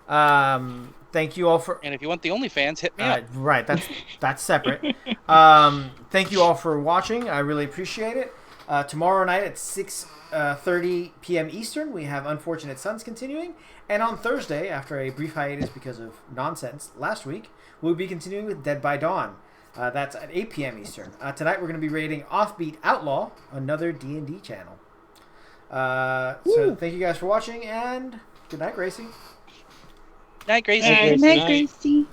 Thank you all for. And if you want the OnlyFans, hit me up. Right, that's separate. Thank you all for watching. I really appreciate it. Tomorrow night at 6:30 p.m. Eastern, we have Unfortunate Sons continuing. And on Thursday, after a brief hiatus because of nonsense last week, we'll be continuing with Dead by Dawn. That's at 8 p.m. Eastern. Tonight we're going to be rating Offbeat Outlaw, another D&D channel. So thank you guys for watching, and good night, Gracie. Night, Gracie. Good night, Gracie.